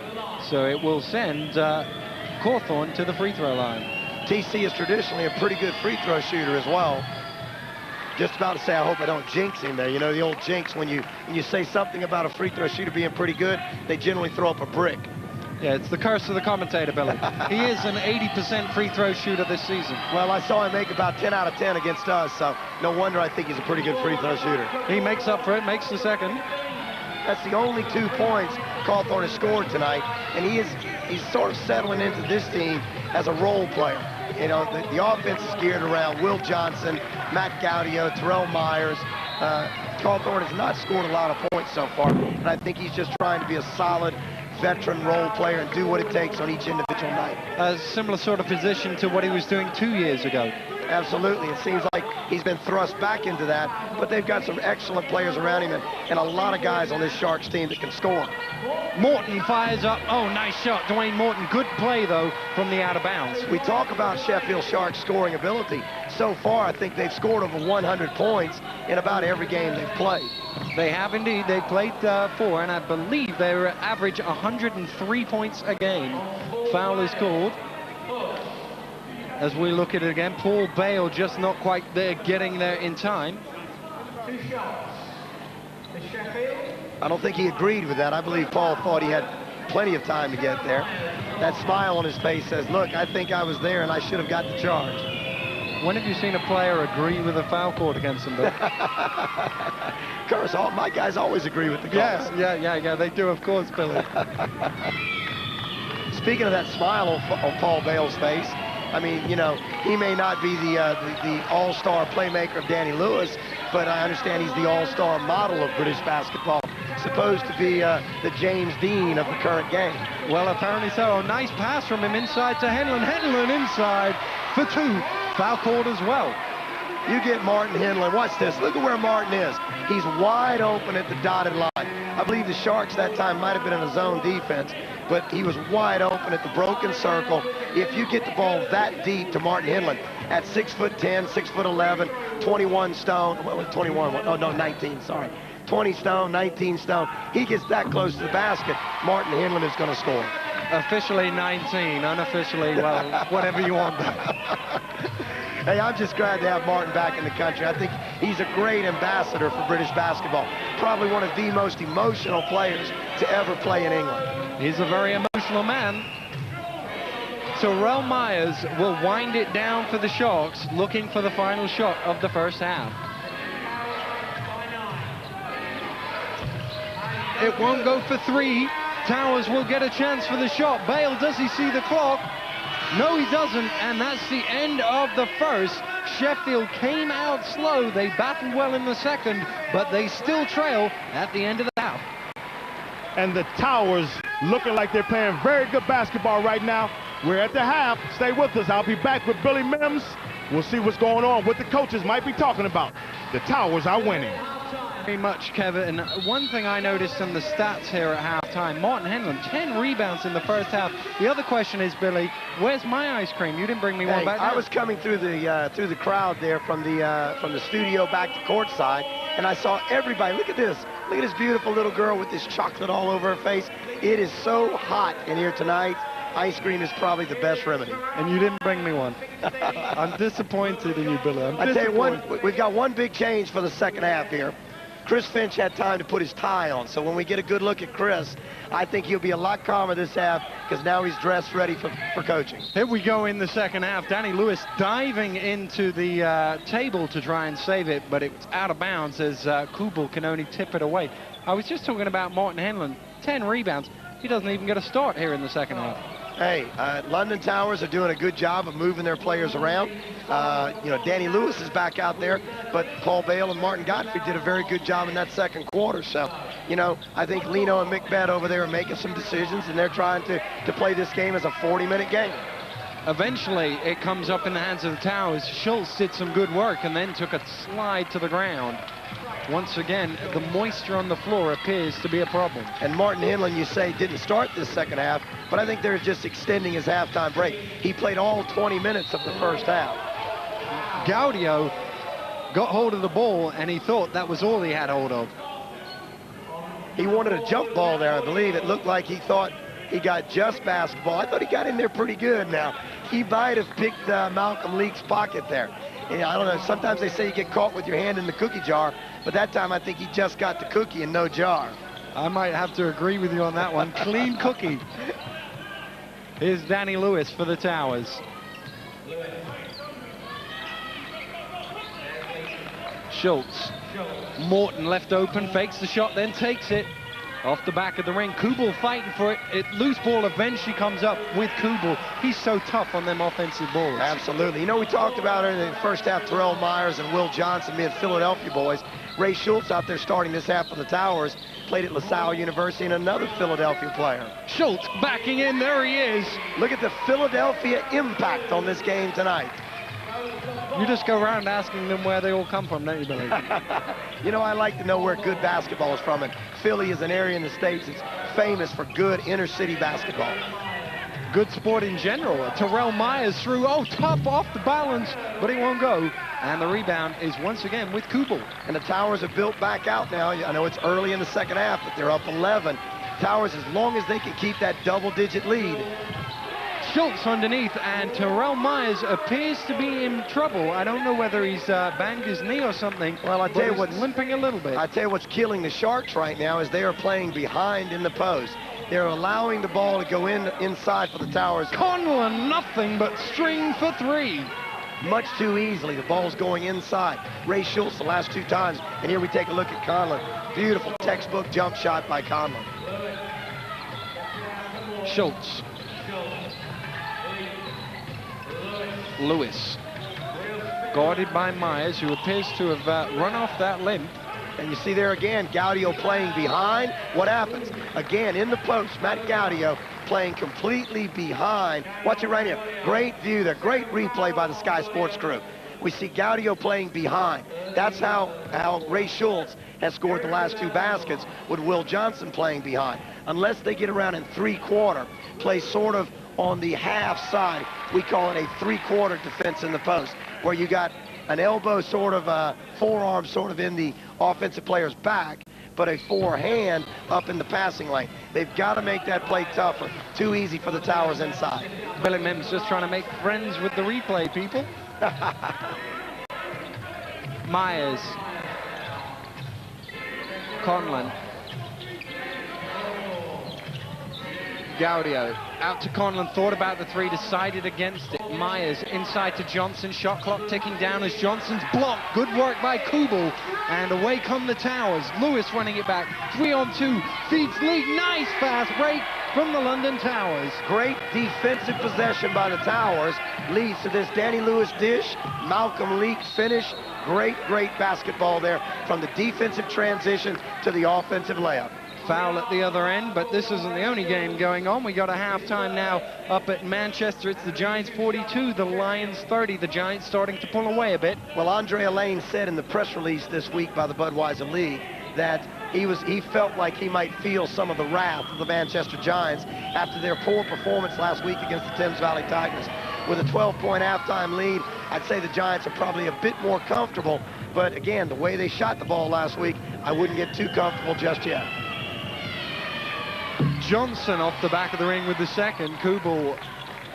so it will send Cauthorn to the free throw line. TC is traditionally a pretty good free throw shooter as well. Just about to say, I hope I don't jinx him there. You know, the old jinx, when you say something about a free throw shooter being pretty good, they generally throw up a brick. Yeah, it's the curse of the commentator, Billy. He is an 80% free throw shooter this season. Well, I saw him make about 10 out of 10 against us, so no wonder I think he's a pretty good free throw shooter. He makes up for it, makes the second. That's the only 2 points Cauthorn has scored tonight, and he's sort of settling into this team as a role player. You know, the offense is geared around Will Johnson, Matt Gaudio, Terrell Myers. Cauthorn has not scored a lot of points so far, but I think he's just trying to be a solid veteran role player and do what it takes on each individual night. A similar sort of position to what he was doing 2 years ago. Absolutely. It seems like he's been thrust back into that, but they've got some excellent players around him and a lot of guys on this Sharks team that can score. Morton fires up. Oh, nice shot, Dwayne Morton. Good play, though, from the out of bounds. We talk about Sheffield Sharks' scoring ability. So far, I think they've scored over 100 points in about every game they've played. They have indeed. They played 4, and I believe they average 103 points a game. Foul is called. As we look at it again, Paul Bale just not quite there, getting there in time. I don't think he agreed with that. I believe Paul thought he had plenty of time to get there. That smile on his face says, look, I think I was there and I should have got the charge. When have you seen a player agree with a foul called against them, Bill? Of course, all my guys always agree with the calls. Yeah, they do, of course, Billy. Speaking of that smile on Paul Bale's face, I mean, you know, he may not be the all-star playmaker of Danny Lewis, but I understand he's the all-star model of British basketball, supposed to be the James Dean of the current game. Well, apparently so. A nice pass from him inside to Henlan. Henlan inside for 2. Foul called as well. You get Martin Henlan. Watch this. Look at where Martin is. He's wide open at the dotted line. I believe the Sharks that time might have been in a zone defense, but he was wide open at the broken circle. If you get the ball that deep to Martin Henlan at 6'10", 6'11", 21 stone, well, 21, oh no, 19, sorry. 20 stone, 19 stone. He gets that close to the basket, Martin Henlan is going to score. Officially 19, unofficially, well, whatever you want. Hey, I'm just glad to have Martin back in the country. I think he's a great ambassador for British basketball. Probably one of the most emotional players to ever play in England. He's a very emotional man. Terrell Myers will wind it down for the Sharks, looking for the final shot of the first half. It won't go for 3. Towers will get a chance for the shot. Bale, does he see the clock? No, he doesn't, and that's the end of the first. Sheffield came out slow. They battled well in the second, but they still trail at the end of the half. And the Towers looking like they're playing very good basketball right now. We're at the half. Stay with us. I'll be back with Billy Mims. We'll see what's going on, what the coaches might be talking about. The Towers are winning. Very much, Kevin. And one thing I noticed in the stats here at halftime, Morton Henlan, 10 rebounds in the first half. The other question is, Billy, where's my ice cream? You didn't bring me one back there. I was coming through the crowd there from the studio back to courtside, and I saw everybody. Look at this. Look at this beautiful little girl with this chocolate all over her face. It is so hot in here tonight. ice cream is probably the best remedy. And you didn't bring me one. I'm disappointed in you, Billy. I tell you, we've got one big change for the second half here. Chris Finch had time to put his tie on, so when we get a good look at Chris, I think he'll be a lot calmer this half because now he's dressed ready for coaching. Here we go in the second half. Danny Lewis diving into the table to try and save it, but it's out of bounds as Kubel can only tip it away. I was just talking about Morton Henlan, 10 rebounds. He doesn't even get a start here in the second half. Hey, London Towers are doing a good job of moving their players around. You know, Danny Lewis is back out there, but Paul Bale and Martin Gottfried did a very good job in that second quarter. So, you know, I think Lino and McBeth over there are making some decisions, and they're trying to play this game as a 40-minute game. Eventually, it comes up in the hands of the Towers. Schultz did some good work and then took a slide to the ground. Once again, the moisture on the floor appears to be a problem. And Martin Henlan, you say, didn't start this second half, but I think they're just extending his halftime break. He played all 20 minutes of the first half. Gaudio got hold of the ball, and he thought that was all he had hold of. He wanted a jump ball there, I believe. It looked like he thought he got just basketball. I thought he got in there pretty good now. He might have picked Malcolm Leake's pocket there. Yeah, I don't know, sometimes they say you get caught with your hand in the cookie jar, but that time I think he just got the cookie and no jar. I might have to agree with you on that one. Clean cookie. Here's Danny Lewis for the Towers. Schultz. Morton left open, fakes the shot, then takes it. Off the back of the ring, Kubel fighting for it. Loose ball eventually comes up with Kubel. He's so tough on them offensive balls. Absolutely. You know, we talked about it in the first half, Terrell Myers and Will Johnson being Philadelphia boys. Ray Schultz out there starting this half for the Towers, played at LaSalle University, and another Philadelphia player. Schultz backing in, there he is. Look at the Philadelphia impact on this game tonight. You just go around asking them where they all come from, don't you, Billy? You know, I like to know where good basketball is from, and Philly is an area in the States that's famous for good inner-city basketball. Good sport in general. Terrell Myers threw, tough off the balance, but he won't go. And the rebound is once again with Kubel. And the Towers have built back out now. I know it's early in the second half, but they're up 11. Towers, as long as they can keep that double-digit lead. Schultz underneath, and Terrell Myers appears to be in trouble. I don't know whether he's banged his knee or something. Well, I tell you what's limping a little bit. I tell you what's killing the Sharks right now is they are playing behind in the post. They're allowing the ball to go inside for the Towers. Conlan, nothing but string for three. Much too easily. The ball's going inside. Ray Schultz the last two times, and here we take a look at Conlan. Beautiful textbook jump shot by Conlan. Schultz. Lewis, guarded by Myers, who appears to have run off that limb. And you see there again, Gaudio playing behind. What happens? Again, in the post, Matt Gaudio playing completely behind. Watch it right here. Great view there. Great replay by the Sky Sports crew. We see Gaudio playing behind. That's how Ray Schultz has scored the last two baskets, with Will Johnson playing behind. Unless they get around in three-quarter, play sort of on the half side. We call it a three-quarter defense in the post, where you got an elbow sort of, forearm sort of in the offensive player's back, but a forehand up in the passing lane. They've got to make that play tougher. Too easy for the Towers inside. Billy Mims just trying to make friends with the replay people. Myers. Conlan. Gaudio out to Conlan, thought about the three, decided against it. Myers inside to Johnson, shot clock ticking down as Johnson's blocked. Good work by Kubel, and away come the Towers. Lewis running it back, 3-on-2, feeds lead, nice fast break from the London Towers. Great defensive possession by the Towers, leads to this Danny Lewis dish, Malcolm Leake finish. Great basketball there from the defensive transition to the offensive layup. Foul at the other end, but this isn't the only game going on. We got a halftime now up at Manchester. It's the Giants 42, the Lions 30. The Giants starting to pull away a bit. Well, Andre Lane said in the press release this week by the Budweiser League that he felt like he might feel some of the wrath of the Manchester Giants after their poor performance last week against the Thames Valley Tigers. With a 12-point halftime lead, I'd say the Giants are probably a bit more comfortable. But again, the way they shot the ball last week, I wouldn't get too comfortable just yet. Johnson off the back of the ring with the second. Kubel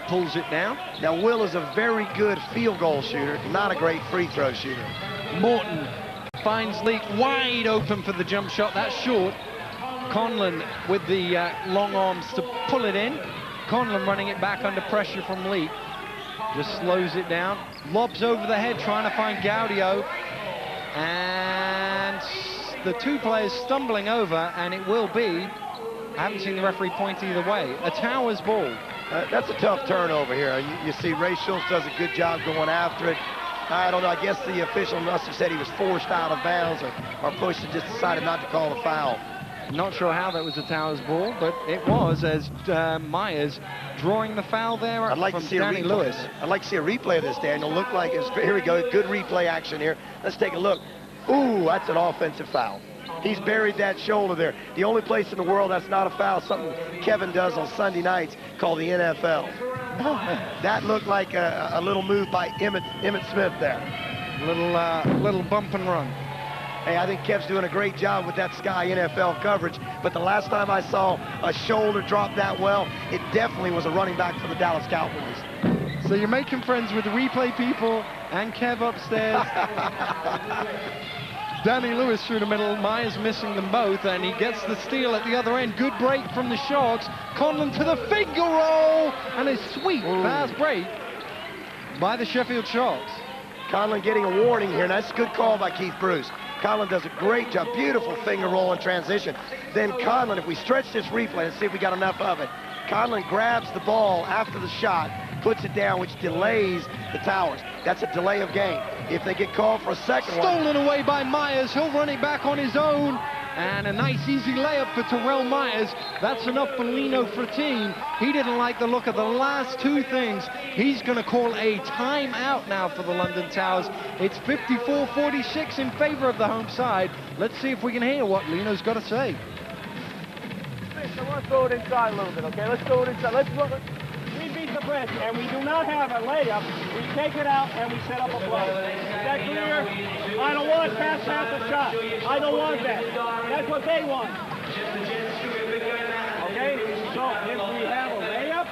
pulls it down. Now, Will is a very good field goal shooter, not a great free throw shooter. Morton finds Leak wide open for the jump shot. That's short. Conlan with the long arms to pull it in. Conlan running it back under pressure from Leak. Just slows it down. Lobs over the head trying to find Gaudio. And the two players stumbling over, and it will be, I haven't seen the referee point either way, a Towers ball. That's a tough turnover here. You see Ray Schultz does a good job going after it. I don't know, I guess the official must have said he was forced out of bounds or pushed and just decided not to call a foul. Not sure how that was a Towers ball, but it was, as Myers drawing the foul there I'd like from to see Danny Lewis. I'd like to see a replay of this, Daniel. Look like it's, here we go, good replay action here. Let's take a look. Ooh, that's an offensive foul. He's buried that shoulder there. The only place in the world that's not a foul, something Kevin does on Sunday nights called the NFL. That looked like a little move by Emmett Smith there. Little bump and run. Hey, I think Kev's doing a great job with that Sky NFL coverage, but the last time I saw a shoulder drop that well, it definitely was a running back for the Dallas Cowboys. So you're making friends with the replay people and Kev upstairs. Danny Lewis through the middle, Myers missing them both, and he gets the steal at the other end. Good break from the Sharks. Conlan to the finger roll, and a sweet fast break by the Sheffield Sharks. Conlan getting a warning here, and that's a good call by Keith Bruce. Conlan does a great job, beautiful finger roll in transition. Then Conlan, if we stretch this replay and see if we got enough of it, Conlan grabs the ball after the shot, puts it down, which delays the Towers. That's a delay of game. If they get called for a second one. Stolen away by Myers. He'll run it back on his own. And a nice easy layup for Terrell Myers. That's enough for Lino Frattini. He didn't like the look of the last two things. He's going to call a timeout now for the London Towers. It's 54-46 in favor of the home side. Let's see if we can hear what Lino's got to say. I want to throw it inside a little bit, okay? Let's throw it inside. Let's look. We beat the press, and we do not have a layup. We take it out, and we set up a play. Is that clear? I don't want pass the shot. I don't want that. That's what they want. Okay? So if we have a layup,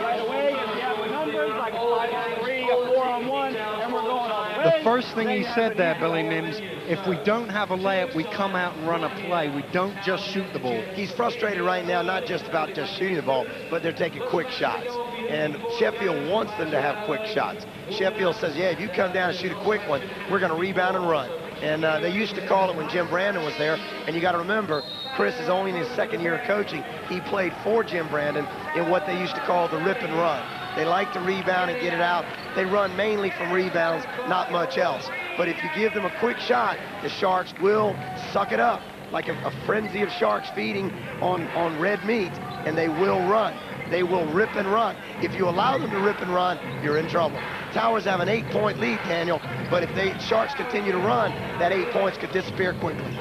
right away, if we have numbers, like a 5-on-3, a 4-on-1, and we're going on. The first thing he said there, Billy Mims, if we don't have a layup, we come out and run a play. We don't just shoot the ball. He's frustrated right now, not just about just shooting the ball, but they're taking quick shots. And Sheffield wants them to have quick shots. Sheffield says, yeah, if you come down and shoot a quick one, we're going to rebound and run. And they used to call it when Jim Brandon was there. And you got to remember, Chris is only in his second year of coaching. He played for Jim Brandon in what they used to call the rip and run. They like to rebound and get it out. They run mainly from rebounds, not much else. But if you give them a quick shot, the Sharks will suck it up like a frenzy of sharks feeding on red meat, and they will run. They will rip and run. If you allow them to rip and run, you're in trouble. Towers have an 8-point lead, Daniel, but if the Sharks continue to run, that 8 points could disappear quickly.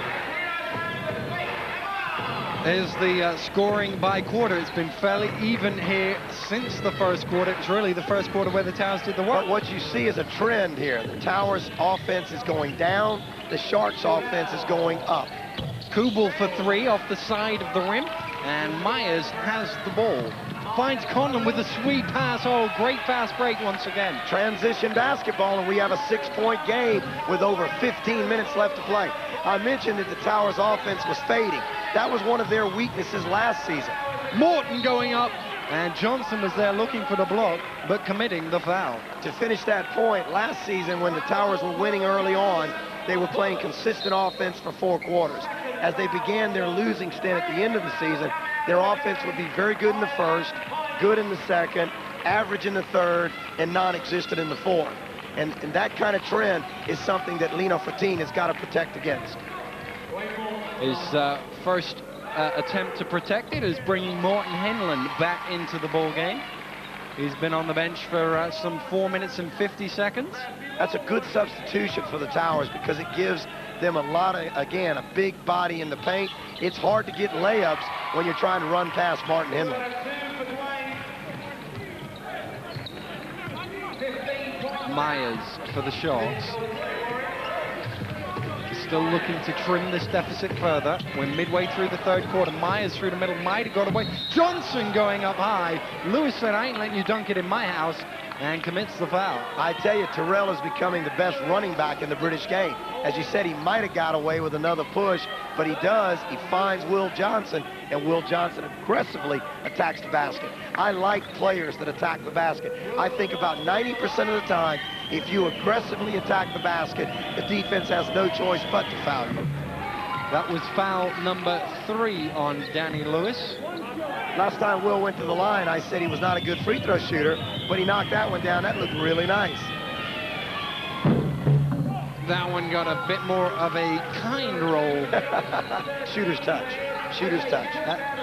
There's the scoring by quarter. It's been fairly even here since the first quarter. It was really the first quarter where the Towers did the work. But what you see is a trend here. The Towers' offense is going down. The Sharks' offense is going up. Kubel for three off the side of the rim, and Myers has the ball. Finds Conlan with a sweet pass. Oh, great fast break once again. Transition basketball, and we have a 6-point game with over 15 minutes left to play. I mentioned that the Towers' offense was fading. That was one of their weaknesses last season. Morton going up, and Johnson was there looking for the block, but committing the foul. To finish that point, last season when the Towers were winning early on, they were playing consistent offense for 4 quarters. As they began their losing stint at the end of the season, their offense would be very good in the first, good in the second, average in the third, and non-existent in the fourth. And that kind of trend is something that Lino Frattini has got to protect against. His first attempt to protect it is bringing Morton Henlan back into the ball game. He's been on the bench for some 4 minutes and 50 seconds. That's a good substitution for the Towers because it gives them a lot of, again, a big body in the paint. It's hard to get layups when you're trying to run past Martin Henlan. Myers for the Sharks. still looking to trim this deficit further. We're midway through the third quarter. Myers through the middle, might have got away. Johnson going up high. Lewis said, I ain't letting you dunk it in my house, and commits the foul. I tell you, Terrell is becoming the best running back in the British game. As you said, he might have got away with another push, but he does. He finds Will Johnson, and Will Johnson aggressively attacks the basket. I like players that attack the basket. I think about 90% of the time, if you aggressively attack the basket, the defense has no choice but to foul you. That was foul number 3 on Danny Lewis. Last time Will went to the line, I said he was not a good free throw shooter, but he knocked that one down. That looked really nice. That one got a bit more of a kind roll. Shooter's touch. Shooter's touch.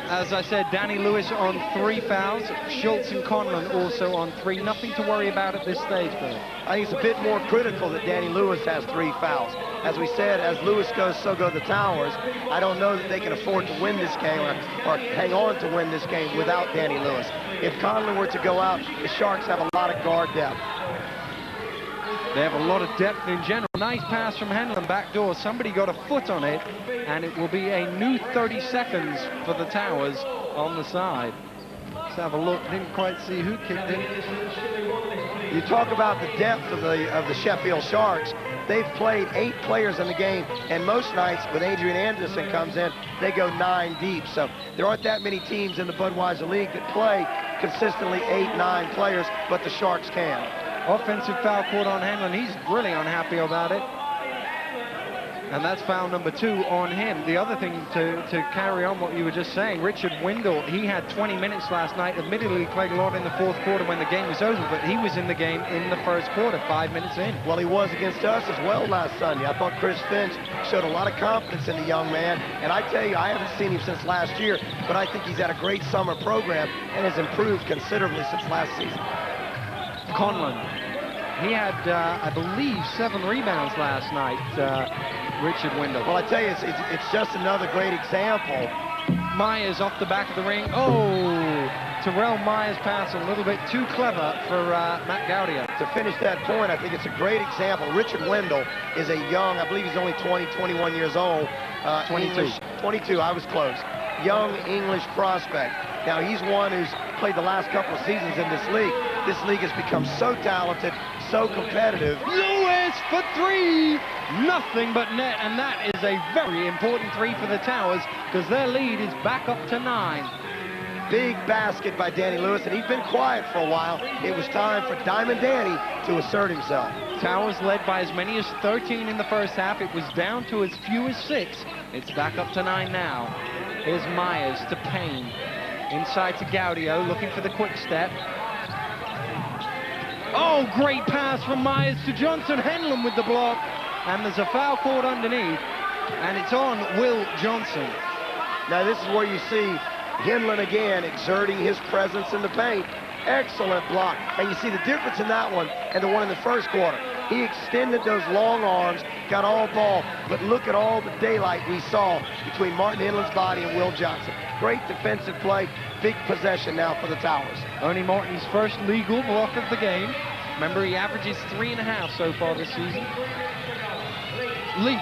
As I said, Danny Lewis on 3 fouls. Schultz and Conlan also on 3. Nothing to worry about at this stage, Bill. I think it's a bit more critical that Danny Lewis has 3 fouls. As we said, as Lewis goes, so go the Towers. I don't know that they can afford to win this game or hang on to win this game without Danny Lewis. If Conlan were to go out, the Sharks have a lot of guard depth. They have a lot of depth in general. Nice pass from Henlan back door. Somebody got a foot on it, and it will be a new 30 seconds for the Towers on the side. Let's have a look. Didn't quite see who kicked it. You talk about the depth of the Sheffield Sharks. They've played 8 players in the game, and most nights when Adrian Anderson comes in, they go 9 deep. So there aren't that many teams in the Budweiser League that play consistently 8, 9 players, but the Sharks can. Offensive foul caught on Henlan. He's really unhappy about it. And that's foul number 2 on him. The other thing to carry on what you were just saying, Richard Windle, he had 20 minutes last night. Admittedly, he played a lot in the 4th quarter when the game was over, but he was in the game in the 1st quarter, 5 minutes in. Well, he was against us as well last Sunday. I thought Chris Finch showed a lot of confidence in the young man. And I tell you, I haven't seen him since last year, but I think he's had a great summer program and has improved considerably since last season. Conlan, he had, I believe, 7 rebounds last night, Richard Windle. Well, I tell you, it's just another great example. Myers off the back of the ring. Oh, Terrell Myers pass a little bit too clever for Matt Gaudio. To finish that point, I think it's a great example. Richard Windle is a young, I believe he's only 20, 21 years old. 22. English, 22, I was close. Young English prospect. Now, he's one who's played the last couple of seasons in this league. This league has become so talented, so competitive. Lewis for 3, nothing but net, and that is a very important 3 for the Towers because their lead is back up to 9. Big basket by Danny Lewis, and he'd been quiet for a while. It was time for Diamond Danny to assert himself. Towers led by as many as 13 in the 1st half. It was down to as few as 6. It's back up to 9 now. Here's Myers to Payne. Inside to Gaudio, looking for the quick step. Oh, great pass from Myers to Johnson. Henlan with the block. And there's a foul called underneath. And it's on Will Johnson. Now, this is where you see Henlan again exerting his presence in the paint. Excellent block. And you see the difference in that one and the one in the 1st quarter. He extended those long arms, got all ball, but look at all the daylight we saw between Martin Henlan's body and Will Johnson. Great defensive play, big possession now for the Towers. Only Morton's first legal block of the game. Remember, he averages 3.5 so far this season. Leak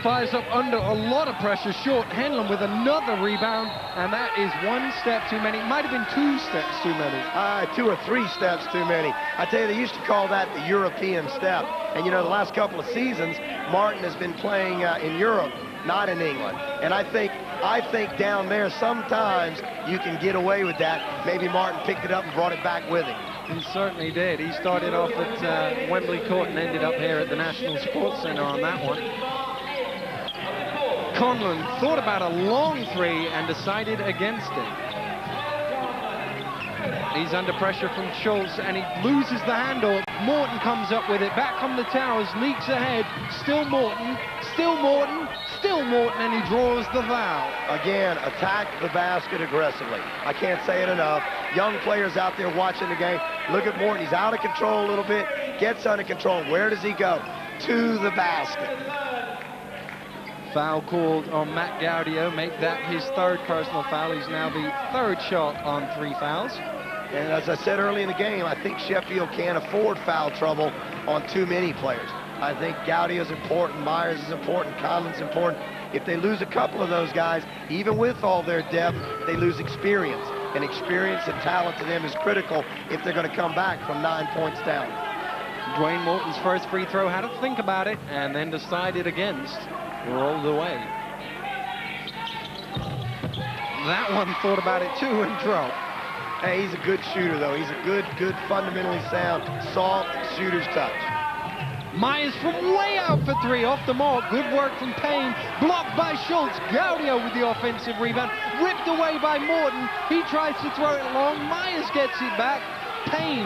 fires up under a lot of pressure, short. Henlan with another rebound, and that is 1 step too many. Might have been 2 steps too many. 2 or 3 steps too many. I tell you, they used to call that the European step. And you know, the last couple of seasons, Morton has been playing in Europe, not in England. And I think down there sometimes you can get away with that. Maybe Morton picked it up and brought it back with him. He certainly did. He started off at Wembley Court and ended up here at the National Sports Centre on that one. Conlan thought about a long 3 and decided against it. He's under pressure from Schultz and he loses the handle. Morton comes up with it. Back from the Towers, leaks ahead. Still Morton, still Morton, still Morton, and he draws the foul. Again, attack the basket aggressively. I can't say it enough. Young players out there watching the game. Look at Morton. He's out of control a little bit, gets under control. Where does he go? To the basket. Foul called on Matt Gaudio. Make that his 3rd personal foul. He's now the 3rd shot on 3 fouls. And as I said early in the game, I think Sheffield can't afford foul trouble on too many players. I think Gaudio is important, Myers is important, Conlan's important. If they lose a couple of those guys, even with all their depth, they lose experience. And experience and talent to them is critical if they're going to come back from 9 points down. Dwayne Morton's first free throw had to think about it and then decided against. Rolled away. That one thought about it too and dropped. Hey, he's a good shooter, though. He's a good, fundamentally sound, soft shooter's touch. Myers from way out for three, off the mark. Good work from Payne. Blocked by Schultz. Gaudio with the offensive rebound. Ripped away by Morton. He tries to throw it long. Myers gets it back. Payne.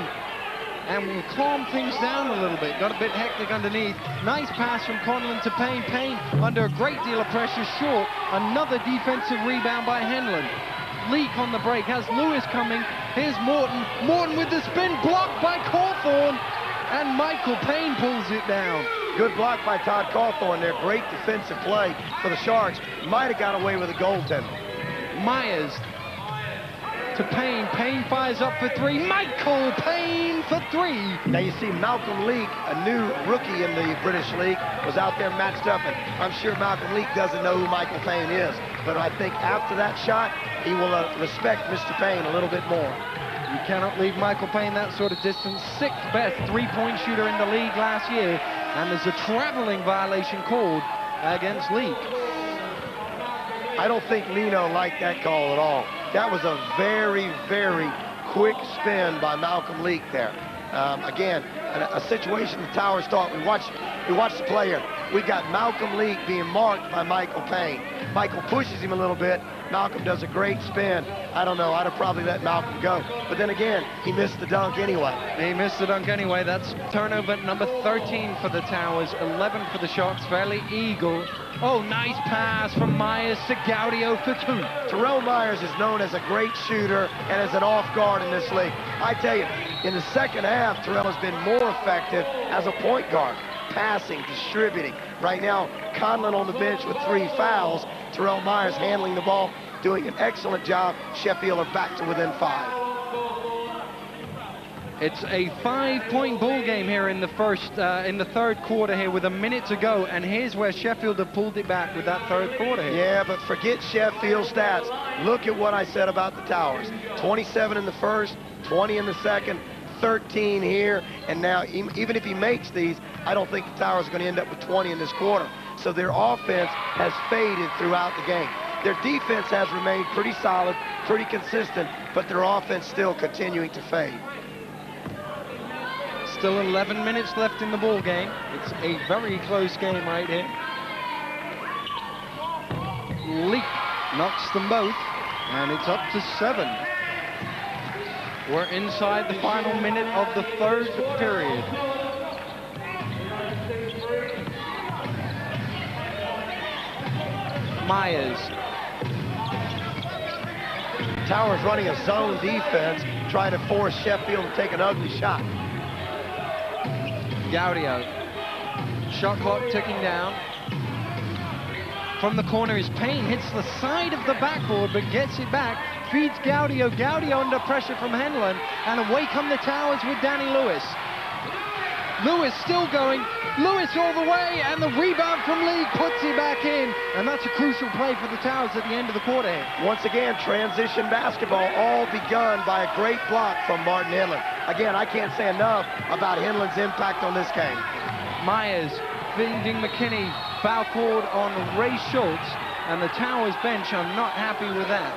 And we'll calm things down a little bit. Got a bit hectic underneath. Nice pass from Conlan to Payne. Payne under a great deal of pressure, short. Another defensive rebound by Henlan. Leak on the break, has Lewis coming. Here's Morton. Morton with the spin, blocked by Cauthorn. And Michael Payne pulls it down. Good block by Todd Cauthorn there. Great defensive play for the Sharks. Might have got away with a goaltender. Myers to Payne. Payne fires up for three. Michael Payne for three. Now you see Malcolm Leake, a new rookie in the British League, was out there matched up, and I'm sure Malcolm Leake doesn't know who Michael Payne is. But I think after that shot, he will respect Mr. Payne a little bit more. You cannot leave Michael Payne that sort of distance. Sixth best three-point shooter in the league last year. And there's a traveling violation called against Leake. I don't think Lino liked that call at all. That was a very, very quick spin by Malcolm Leake there. Again, a situation the Towers thought. We watched the player. We got Malcolm Leake being marked by Michael Payne. Michael pushes him a little bit. Malcolm does a great spin. I don't know. I'd have probably let Malcolm go. But then again, he missed the dunk anyway. He missed the dunk anyway. That's turnover number 13 for the Towers, 11 for the Sharks. Fairly eagle. Oh, nice pass from Myers to Gaudio for two. Terrell Myers is known as a great shooter and as an off guard in this league. I tell you, in the second half, Terrell has been more effective as a point guard. Passing, distributing. Right now, Conlan on the bench with 3 fouls. Terrell Myers handling the ball, doing an excellent job. Sheffield are back to within 5. It's a 5-point ball game here in the third quarter here with a minute to go, and here's where Sheffield have pulled it back with that third quarter here. Yeah, but forget Sheffield's stats. Look at what I said about the Towers. 27 in the first, 20 in the second, 13 here, and now even if he makes these, I don't think the Towers are going to end up with 20 in this quarter. So their offense has faded throughout the game. Their defense has remained pretty solid, pretty consistent, but their offense still continuing to fade. Still 11 minutes left in the ball game. It's a very close game right here. Leak knocks them both, and it's up to 7. We're inside the final minute of the third period. Myers. Towers running a zone defense, trying to force Sheffield to take an ugly shot. Gaudio. Shot clock ticking down. From the corner is Payne, hits the side of the backboard, but gets it back. Feeds Gaudio. Gaudio under pressure from Henlan, and away come the Towers with Danny Lewis. Lewis still going. Lewis all the way, and the rebound from League puts it back in. And that's a crucial play for the Towers at the end of the quarter here. Once again, transition basketball, all begun by a great block from Martin Henlan. Again, I can't say enough about Henlan's impact on this game. Myers feeding McKinney. Foul called on Ray Schultz, and the Towers bench are not happy with that.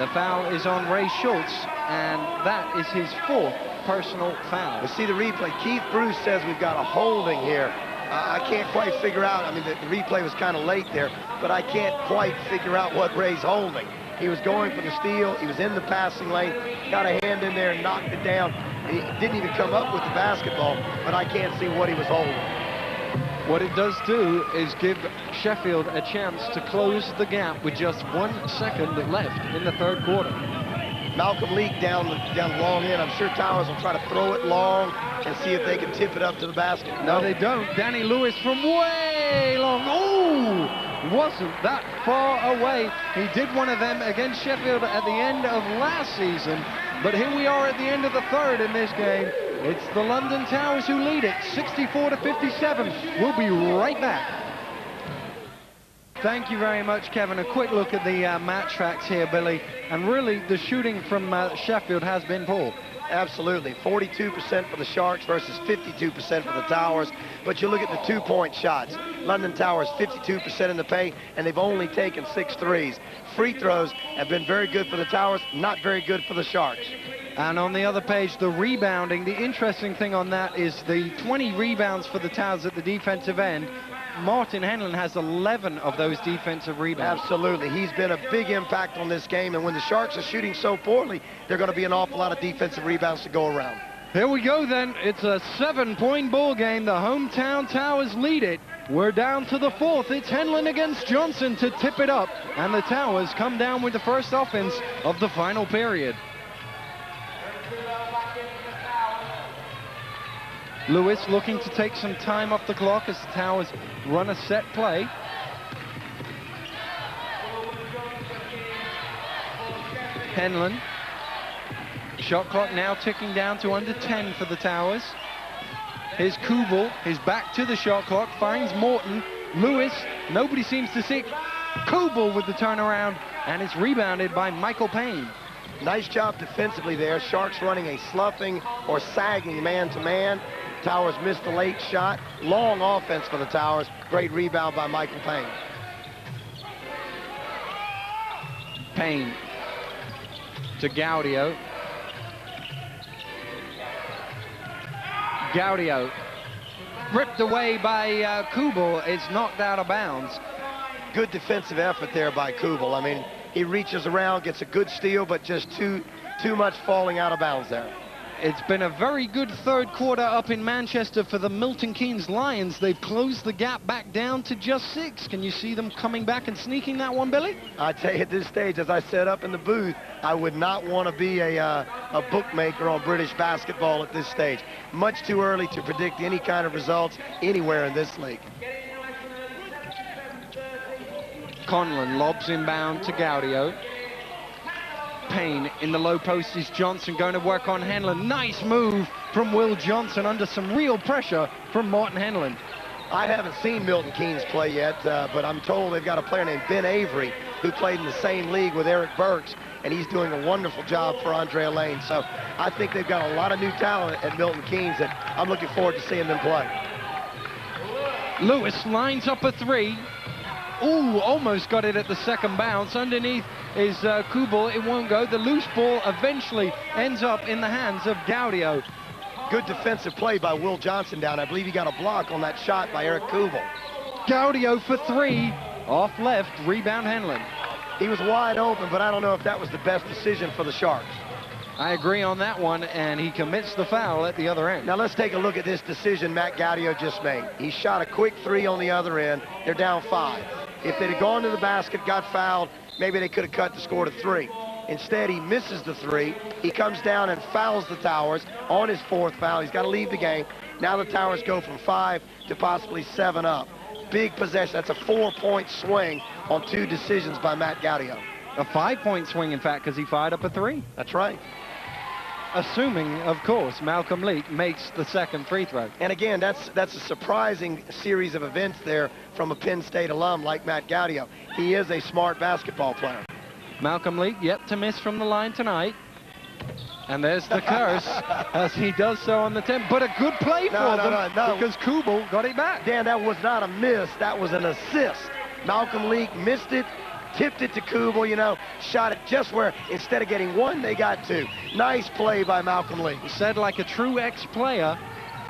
The foul is on Ray Schultz, and that is his 4th personal foul. We'll see the replay. Keith Bruce says we've got a holding here. I can't quite figure out. I mean, the replay was kind of late there, but I can't quite figure out what Ray's holding. He was going for the steal. He was in the passing lane, got a hand in there and knocked it down. He didn't even come up with the basketball, but I can't see what he was holding. What it does do is give Sheffield a chance to close the gap with just 1 second left in the third quarter. Malcolm Leake down long end. I'm sure Towers will try to throw it long and see if they can tip it up to the basket. No, they don't. Danny Lewis from way long. Oh, wasn't that far away. He did one of them against Sheffield at the end of last season. But here we are at the end of the third in this game. It's the London Towers who lead it, 64-57. We'll be right back. Thank you very much, Kevin. A quick look at the match tracks here, Billy. And really, the shooting from Sheffield has been poor. Absolutely. 42% for the Sharks versus 52% for the Towers. But you look at the two-point shots. London Towers 52% in the paint, and they've only taken 6 threes. Free throws have been very good for the Towers, not very good for the Sharks. And on the other page, the rebounding. The interesting thing on that is the 20 rebounds for the Towers at the defensive end. Morton Henlan has 11 of those defensive rebounds. Absolutely. He's been a big impact on this game, and when the Sharks are shooting so poorly, there are going to be an awful lot of defensive rebounds to go around. Here we go then. It's a 7-point ball game. The hometown Towers lead it. We're down to the 4th. It's Henlan against Johnson to tip it up, and the Towers come down with the first offense of the final period. Lewis looking to take some time off the clock as the Towers run a set play. Henlan. Shot clock now ticking down to under 10 for the Towers. Here's Kubel. He's back to the shot clock. Finds Morton. Lewis. Nobody seems to see. Kubel with the turnaround. And it's rebounded by Michael Payne. Nice job defensively there. Sharks running a sloughing or sagging man-to-man. Towers missed the late shot. Long offense for the Towers. Great rebound by Michael Payne. Payne to Gaudio. Gaudio ripped away by Kubel. It's knocked out of bounds. Good defensive effort there by Kubel. I mean, he reaches around, gets a good steal, but just too much falling out of bounds there. It's been a very good third quarter up in Manchester for the Milton Keynes Lions. They've closed the gap back down to just 6. Can you see them coming back and sneaking that one, Billy? I tell you, at this stage, as I said up in the booth, I would not want to be a bookmaker on British basketball at this stage. Much too early to predict any kind of results anywhere in this league. Conlan lobs inbound to Gaudio. Payne in the low post is Johnson going to work on Henlan. Nice move from Will Johnson under some real pressure from Morton Henlan. I haven't seen Milton Keynes play yet, but I'm told they've got a player named Ben Avery who played in the same league with Eric Burks, and he's doing a wonderful job for Andrea Lane. So I think they've got a lot of new talent at Milton Keynes, and I'm looking forward to seeing them play. Lewis lines up a 3. Ooh, almost got it at the second bounce. Underneath is Kubel. It won't go. The loose ball eventually ends up in the hands of Gaudio. Good defensive play by Will Johnson down. I believe he got a block on that shot by Eric Kubel. Gaudio for 3. Off left. Rebound Henlan. He was wide open, but I don't know if that was the best decision for the Sharks. I agree on that one, and he commits the foul at the other end. Now let's take a look at this decision Matt Gaudio just made. He shot a quick 3 on the other end. They're down 5. If they'd have gone to the basket, got fouled, maybe they could have cut the score to 3. Instead, he misses the 3. He comes down and fouls the Towers on his 4th foul. He's got to leave the game. Now the Towers go from 5 to possibly 7 up. Big possession. That's a 4-point swing on 2 decisions by Matt Gaudio. A 5-point swing, in fact, because he fired up a 3. That's right. Assuming, of course, Malcolm Leake makes the second free throw. And again, that's a surprising series of events there from a Penn State alum like Matt Gaudio. He is a smart basketball player. Malcolm Leake yet to miss from the line tonight. And there's the curse as he does so on the 10. But a good play for them because Kubel got it back. Dan, that was not a miss. That was an assist. Malcolm Leake missed it, tipped it to Kubel, you know, shot it just where instead of getting 1, they got 2. Nice play by Malcolm Leake. Said like a true ex-player,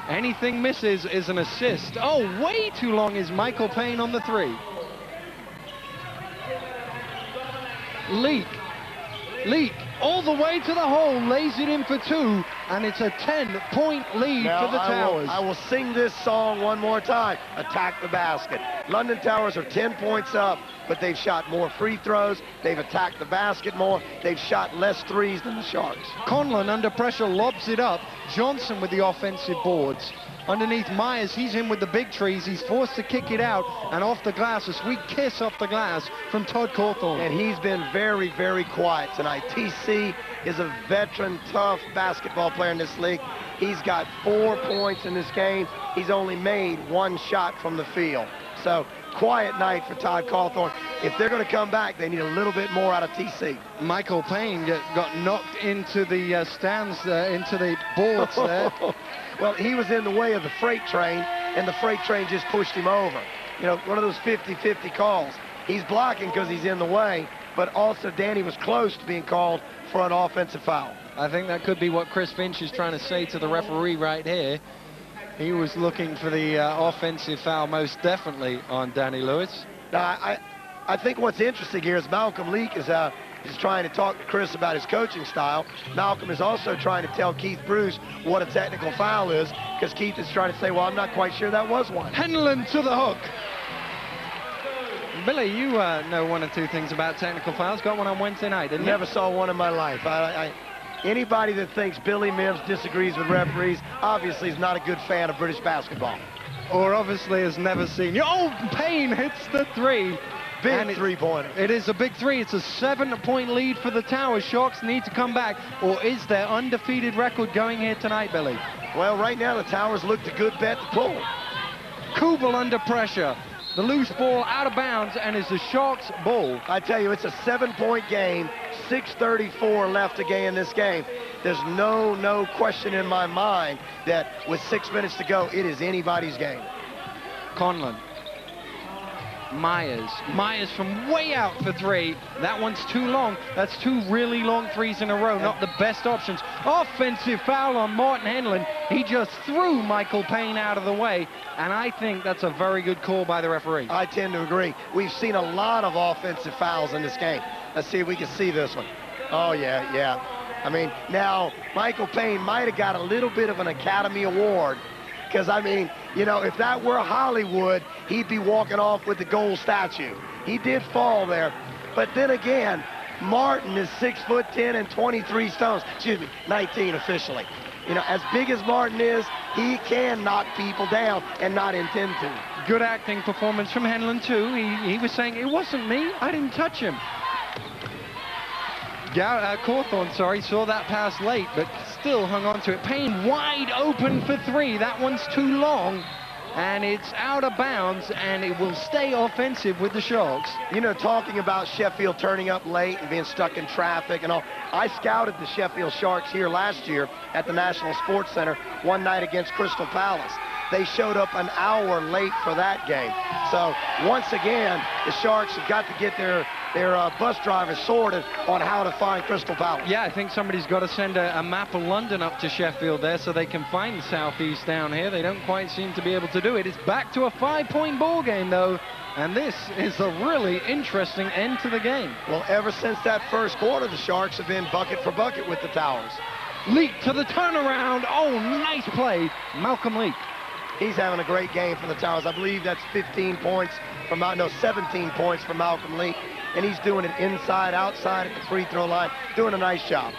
anything misses is an assist. Oh, way too long is Michael Payne on the 3. Leake, all the way to the hole, lays it in for 2, and it's a 10-point lead now, for the Towers. I will sing this song one more time. Attack the basket. London Towers are 10 points up, but they've shot more free throws. They've attacked the basket more. They've shot less 3s than the Sharks. Conlan under pressure lobs it up. Johnson with the offensive boards. Underneath Myers, he's in with the big trees. He's forced to kick it out, and off the glass, a sweet kiss off the glass from Todd Cauthorn. And he's been very, very quiet tonight. TC is a veteran, tough basketball player in this league. He's got 4 points in this game. He's only made 1 shot from the field. So, quiet night for Todd Cauthorn. If they're going to come back, they need a little bit more out of TC. Michael Payne got knocked into the stands, into the boards there. Well, he was in the way of the freight train, and the freight train just pushed him over. You know, one of those 50-50 calls. He's blocking because he's in the way, but also Danny was close to being called for an offensive foul. I think that could be what Chris Finch is trying to say to the referee right here. He was looking for the offensive foul most definitely on Danny Lewis. Now, I think what's interesting here is Malcolm Leake is trying to talk to Chris about his coaching style. Malcolm is also trying to tell Keith Bruce what a technical foul is, because Keith is trying to say, well, I'm not quite sure that was one. Henlan to the hook. Billy, you know 1 or 2 things about technical fouls. Got one on Wednesday night, didn't you? Never saw one in my life. Anybody that thinks Billy Mims disagrees with referees obviously is not a good fan of British basketball. Or obviously has never seen you. Oh, Payne hits the 3. Big three-pointer. It is a big 3. It's a 7-point lead for the Towers. Sharks need to come back, or is their undefeated record going here tonight, Billy? Well, right now the Towers look a good bet to pull. Kubel under pressure. The loose ball out of bounds, and is the Sharks' ball. I tell you, it's a 7-point game. 6:34 left to go in this game. There's no question in my mind that with 6 minutes to go, it is anybody's game. Conlan. Myers from way out for 3. That one's too long. That's 2 really long 3s in a row. Not the best options. Offensive foul on Morton Henlan. He just threw Michael Payne out of the way, and I think that's a very good call by the referee. I tend to agree. We've seen a lot of offensive fouls in this game. Let's see if we can see this one. Oh, yeah. I mean, now, Michael Payne might have got a little bit of an Academy Award, because, I mean, you know, if that were Hollywood, he'd be walking off with the gold statue. He did fall there. But then again, Morton is 6'10" and 23 stones. Excuse me, 19 officially. You know, as big as Morton is, he can knock people down and not intend to. Good acting performance from Henlan, too. He was saying, it wasn't me. I didn't touch him. Cauthorn, saw that pass late, but still hung on to it. Payne wide open for 3. That one's too long, and it's out of bounds, and it will stay offensive with the Sharks. You know, talking about Sheffield turning up late and being stuck in traffic and all, I scouted the Sheffield Sharks here last year at the National Sports Center one night against Crystal Palace. They showed up an hour late for that game. So, once again, the Sharks have got to get their bus drivers sorted on how to find Crystal Palace. Yeah, I think somebody's got to send a map of London up to Sheffield there so they can find the southeast down here. They don't quite seem to be able to do it. It's back to a 5-point ball game, though, and this is a really interesting end to the game. Well, ever since that first quarter, the Sharks have been bucket for bucket with the Towers. Leak to the turnaround. Oh, nice play. Malcolm Leak. He's having a great game for the Towers. I believe that's 17 points from Malcolm Leak. And he's doing it inside, outside at the free throw line, doing a nice job.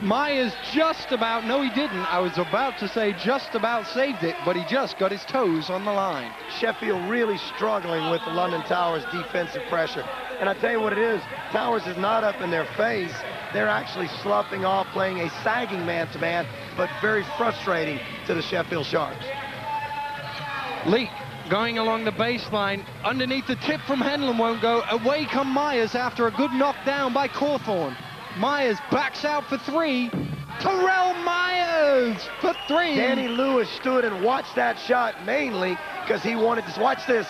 Myers just about, no he didn't, I was about to say just about saved it, but he just got his toes on the line. Sheffield really struggling with the London Towers defensive pressure. And I tell you what it is, Towers is not up in their face. They're actually sloughing off, playing a sagging man-to-man, but very frustrating to the Sheffield Sharks. Leak going along the baseline, underneath the tip from Henlan won't go. Away come Myers after a good knockdown by Cauthorn. Myers backs out for 3. Terrell Myers for 3. Danny Lewis stood and watched that shot mainly because he wanted to watch this.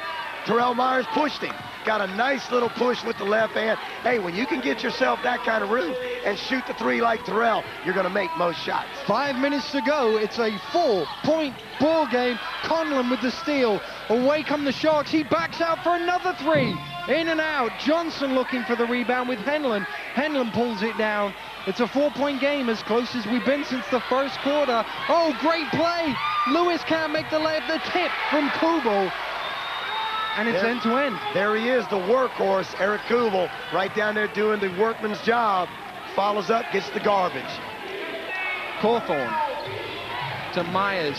Terrell Myers pushed him. Got a nice little push with the left hand. Hey, when you can get yourself that kind of room and shoot the 3 like Terrell, you're going to make most shots. 5 minutes to go. It's a 4-point ball game. Conlan with the steal. Away come the Sharks. He backs out for another 3. In and out. Johnson looking for the rebound with Henlan. Henlan pulls it down. It's a 4-point game, as close as we've been since the first quarter. Oh, great play. Lewis can't make the layup. The tip from Kubel. And it's end-to-end. There he is, the workhorse, Eric Kubel, right down there doing the workman's job. Follows up, gets the garbage. Cauthorn to Myers.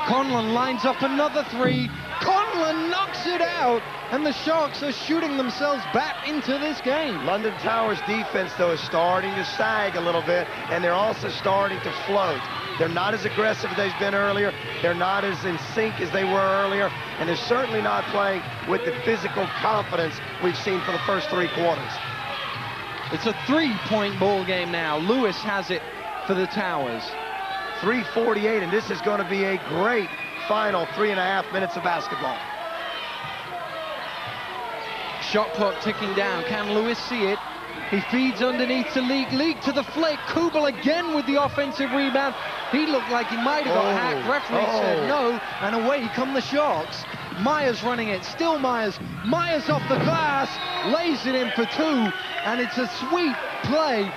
Conlan lines up another 3. Conlan knocks it out, and the Sharks are shooting themselves back into this game. London Towers defense, though, is starting to sag a little bit, and they're also starting to float. They're not as aggressive as they've been earlier. They're not as in sync as they were earlier, and they're certainly not playing with the physical confidence we've seen for the first 3 quarters. It's a 3-point ball game now. Lewis has it for the Towers. 3:48, and this is going to be a great final 3.5 minutes of basketball. Shot clock ticking down. Can Lewis see it? He feeds underneath to Leak. Leak to the flick. Kubel again with the offensive rebound. He looked like he might have got hacked. Referee said no, and away come the Sharks. Myers running it. Still Myers. Myers off the glass. Lays it in for 2, and it's a sweet play.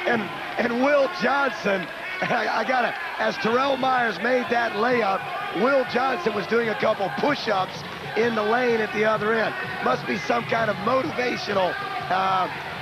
And Will Johnson, as Terrell Myers made that layup, Will Johnson was doing a couple push-ups in the lane at the other end. Must be some kind of motivational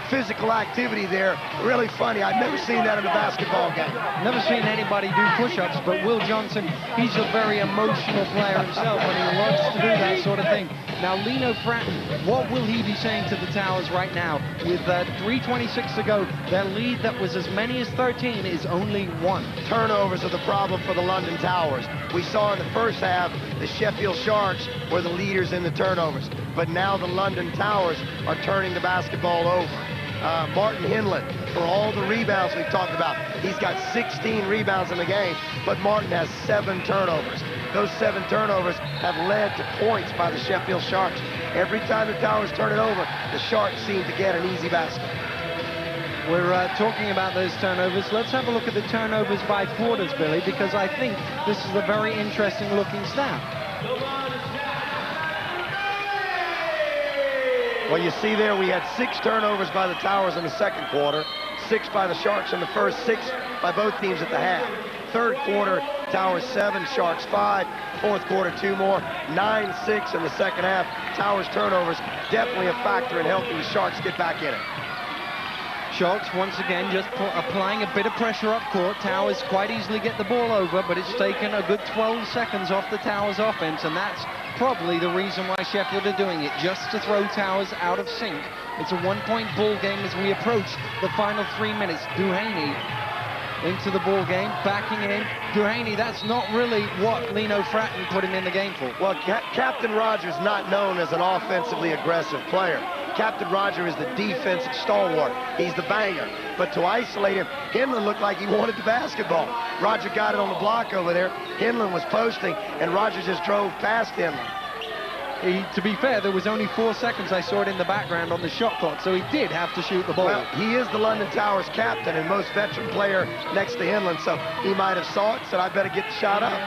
physical activity there. Really funny. I've never seen that in a basketball game. Never seen anybody do push-ups, but Will Johnson, he's a very emotional player himself, and he loves to do that sort of thing. Now, Lino Fratton, what will he be saying to the Towers right now? With 3:26 to go, their lead that was as many as 13 is only 1. Turnovers are the problem for the London Towers. We saw in the first half the Sheffield Sharks were the leaders in the turnovers, but now the London Towers are turning the basketball over. Martin Henlan, for all the rebounds we've talked about, he's got 16 rebounds in the game, but Morton has 7 turnovers. Those 7 turnovers have led to points by the Sheffield Sharks. Every time the Towers turn it over, the Sharks seem to get an easy basket. We're talking about those turnovers. Let's have a look at the turnovers by quarters, Billy, because I think this is a very interesting looking stat. Well, you see there, we had 6 turnovers by the Towers in the second quarter, 6 by the Sharks in the first, 6 by both teams at the half. Third quarter, Towers 7, Sharks 5. Fourth quarter, 2 more, 9-6 in the second half. Towers turnovers definitely a factor in helping the Sharks get back in it. Schultz once again just applying a bit of pressure up court. Towers quite easily get the ball over, but it's taken a good 12 seconds off the Towers offense, and that's probably the reason why Sheffield are doing it, just to throw Towers out of sync. It's a 1-point ball game as we approach the final 3 minutes. Duhaney into the ball game, backing in. Duhaney, that's not really what Lino Fratton put him in the game for. Well, Captain Roger's not known as an offensively aggressive player. Captain Roger is the defensive stalwart. He's the banger. But to isolate him, Henlan looked like he wanted the basketball. Roger got it on the block over there. Henlan was posting, and Roger just drove past Henlan. To be fair, there was only 4 seconds I saw it in the background on the shot clock, so he did have to shoot the ball. Well, he is the London Towers captain and most veteran player next to Henlan, so he might have saw it, said, I better get the shot up.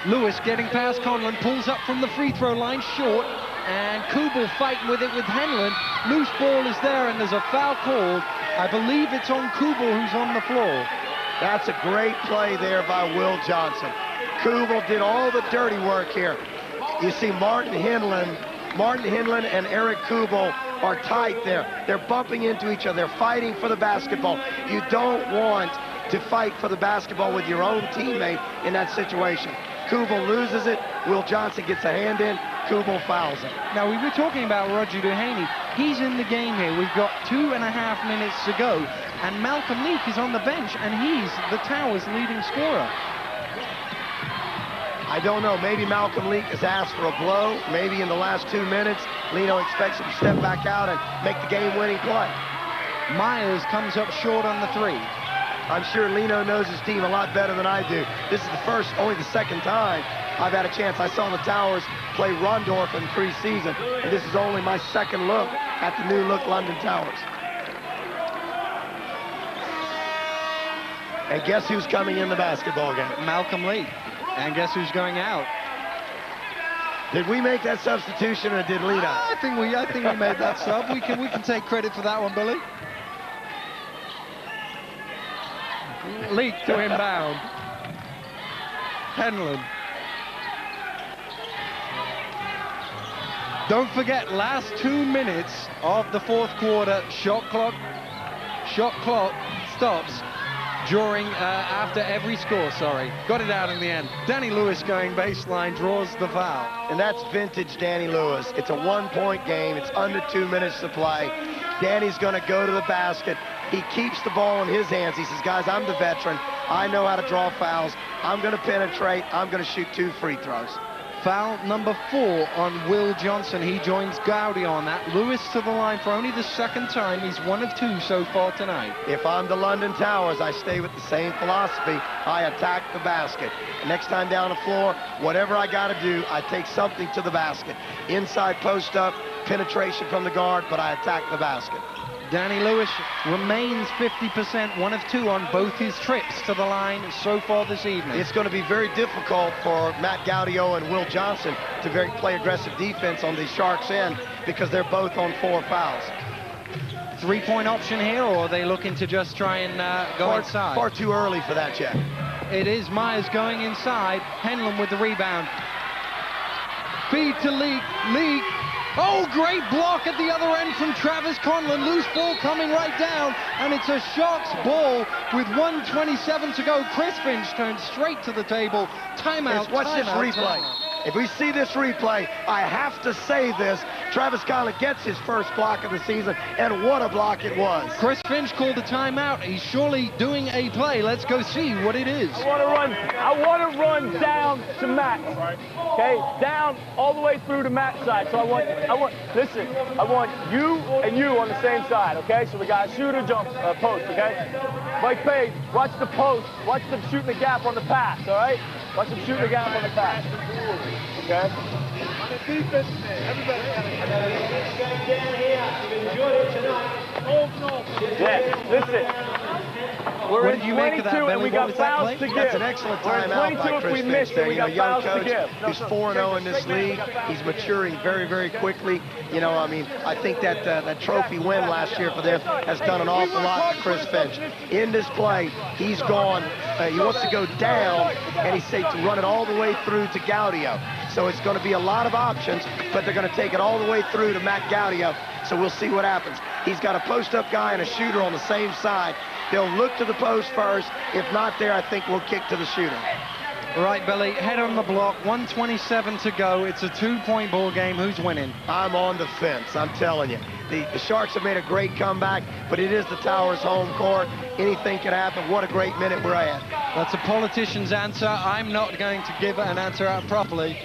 Lewis getting past Conlan, pulls up from the free throw line, short, and Kubel fighting with it with Henlan. Loose ball is there, and there's a foul called. I believe it's on Kubel, who's on the floor. That's a great play there by Will Johnson. Kubel did all the dirty work here. You see Martin Henlan and Eric Kubel are tight there. They're bumping into each other. They're fighting for the basketball. You don't want to fight for the basketball with your own teammate in that situation. Kubel loses it. Will Johnson gets a hand in. Kubel fouls him. Now, we were talking about Roger Duhaney. He's in the game here. We've got 2.5 minutes to go. And Malcolm Leak is on the bench, and he's the Towers' leading scorer. I don't know. Maybe Malcolm Leak has asked for a blow. Maybe in the last 2 minutes, Lino expects him to step back out and make the game-winning play. Myers comes up short on the 3. I'm sure Lino knows his team a lot better than I do. This is only the second time I've had a chance. I saw the Towers play Rondorf in preseason, and this is only my second look at the new-look London Towers. And guess who's coming in the basketball game? Malcolm Leak. And guess who's going out? Did we make that substitution, or did Lino? I think we made that sub. We can take credit for that one, Billy. Leak to inbound. Henlan. Don't forget, last 2 minutes of the fourth quarter, shot clock stops. after every score, sorry. Got it out in the end. Danny Lewis going baseline, draws the foul. And that's vintage Danny Lewis. It's a 1-point game. It's under 2 minutes to play. Danny's going to go to the basket. He keeps the ball in his hands. He says, guys, I'm the veteran. I know how to draw fouls. I'm going to penetrate. I'm going to shoot 2 free throws. Foul number 4 on Will Johnson. He joins Gaudio on that. Lewis to the line for only the 2nd time. He's 1 of 2 so far tonight. If I'm the London Towers, I stay with the same philosophy. I attack the basket. Next time down the floor, whatever I got to do, I take something to the basket. Inside post up, penetration from the guard, but I attack the basket. Danny Lewis remains 50%, 1 of 2 on both his trips to the line so far this evening. It's going to be very difficult for Matt Gaudio and Will Johnson to play aggressive defense on the Sharks end because they're both on 4 fouls. 3-point option here, or are they looking to just try and go inside? Far too early for that yet. It is Myers going inside. Henlan with the rebound. Feed to Leak. Leak. Oh, great block at the other end from Travis Conlan. Loose ball coming right down, and it's a Sharks ball with 1:27 to go. Chris Finch turns straight to the table. Timeout. Watch this replay. If we see this replay, I have to say this. Travis Conlan gets his first block of the season, and what a block it was. Chris Finch called a timeout. He's surely doing a play. Let's go see what it is. I want to run down to Matt. Okay, down all the way through to Matt's side. So I want you and you on the same side. Okay, so we got a shooter jump post. Okay, Mike Payne, watch the post. Watch them shooting the gap on the pass. All right, watch them shooting the gap on the pass. Okay. On the defense, everybody. Yeah, listen. We're in 22 and we got fouls to give. That's an excellent timeout by Chris Finch there. You know, young coach who's 4-0 in this league. He's maturing very, very quickly. You know, I mean, I think that that trophy win last year for them has done an awful lot for Chris Finch. In this play, he's gone. He wants to go down, and he's saying to run it all the way through to Gaudio. So it's going to be a lot of options, but they're going to take it all the way through to Matt Gaudio. So we'll see what happens. He's got a post-up guy and a shooter on the same side. They'll look to the post first. If not there, I think we'll kick to the shooter. Right, Billy, head on the block, 1:27 to go. It's a 2-point ball game. Who's winning? I'm on the fence, I'm telling you. The Sharks have made a great comeback, but it is the Towers' home court. Anything can happen. What a great minute we're at. That's a politician's answer. I'm not going to give an answer out properly.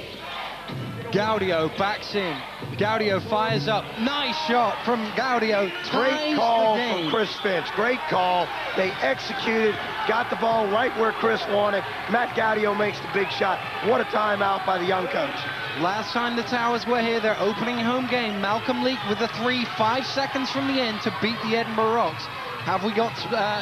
Gaudio backs in. Gaudio fires up. Nice shot from Gaudio. Great call from Chris Finch. Great call. They executed, got the ball right where Chris wanted. Matt Gaudio makes the big shot. What a timeout by the young coach. Last time the Towers were here, their opening home game, Malcolm Leak with a 3, 5 seconds from the end to beat the Edinburgh Rocks. Have we got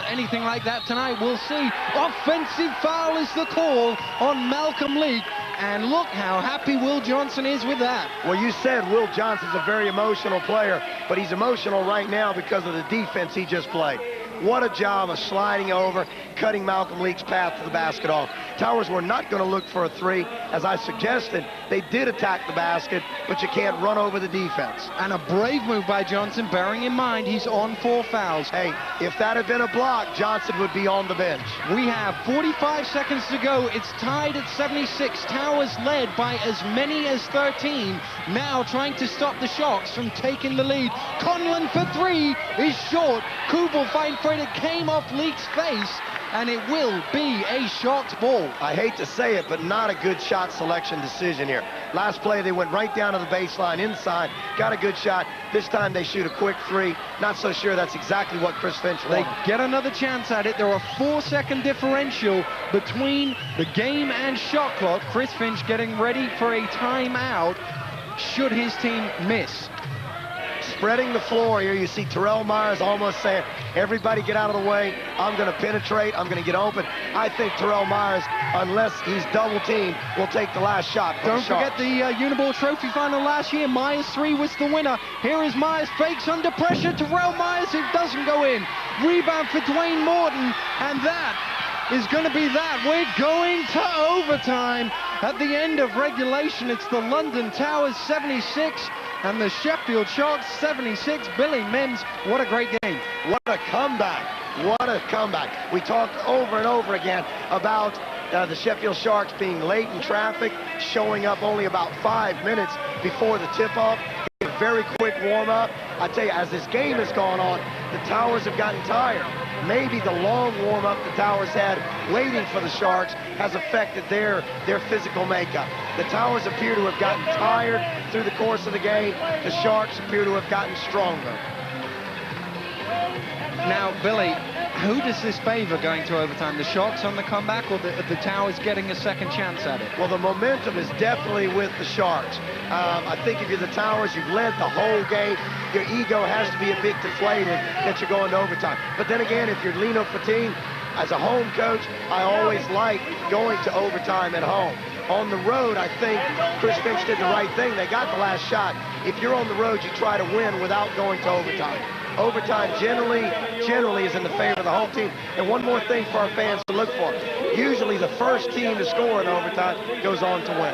anything like that tonight? We'll see. Offensive foul is the call on Malcolm Leak. And look how happy Will Johnson is with that. Well, you said Will Johnson's a very emotional player, but he's emotional right now because of the defense he just played. What a job of sliding over, cutting Malcolm Leak's path to the basket off. Towers were not going to look for a 3. As I suggested, they did attack the basket, but you can't run over the defense. And a brave move by Johnson, bearing in mind he's on 4 fouls. Hey, if that had been a block, Johnson would be on the bench. We have 45 seconds to go. It's tied at 76. Towers led by as many as 13. Now trying to stop the Sharks from taking the lead. Conlan for 3 is short. Kubel fighting for it. It came off Leak's face, and it will be a Sharks ball. I hate to say it, but not a good shot selection decision here. Last play, they went right down to the baseline inside, got a good shot. This time they shoot a quick 3. Not so sure that's exactly what Chris Finch wanted. They get another chance at it. There are 4-second differential between the game and shot clock. Chris Finch getting ready for a timeout should his team miss. Spreading the floor here, you see Terrell Myers almost saying, everybody get out of the way. I'm going to penetrate. I'm going to get open. I think Terrell Myers, unless he's double-teamed, will take the last shot. Don't forget the Uniball Trophy final last year. Myers 3 was the winner. Here is Myers, fakes under pressure. Terrell Myers, it doesn't go in. Rebound for Dwayne Morton, and that is going to be that. We're going to overtime. At the end of regulation, it's the London Towers 76 and the Sheffield Sharks 76. Billy Mims, what a great game. What a comeback. What a comeback. We talked over and over again about the Sheffield Sharks being late in traffic, showing up only about 5 minutes before the tip-off. A very quick warm-up. I tell you, as this game has gone on, the Towers have gotten tired. Maybe the long warm-up the Towers had waiting for the Sharks has affected their physical makeup. The Towers appear to have gotten tired through the course of the game. The Sharks appear to have gotten stronger. Now, Billy, who does this favor going to overtime? The Sharks on the comeback, or the Towers getting a second chance at it? Well, the momentum is definitely with the Sharks. I think if you're the Towers, you've led the whole game. Your ego has to be a bit deflated that you're going to overtime. But then again, if you're Lino Fatine, as a home coach, I always like going to overtime at home. On the road, I think Chris Finch did the right thing. They got the last shot. If you're on the road, you try to win without going to overtime. Overtime generally is in the favor of the home team. And one more thing for our fans to look for. Usually the first team to score in overtime goes on to win.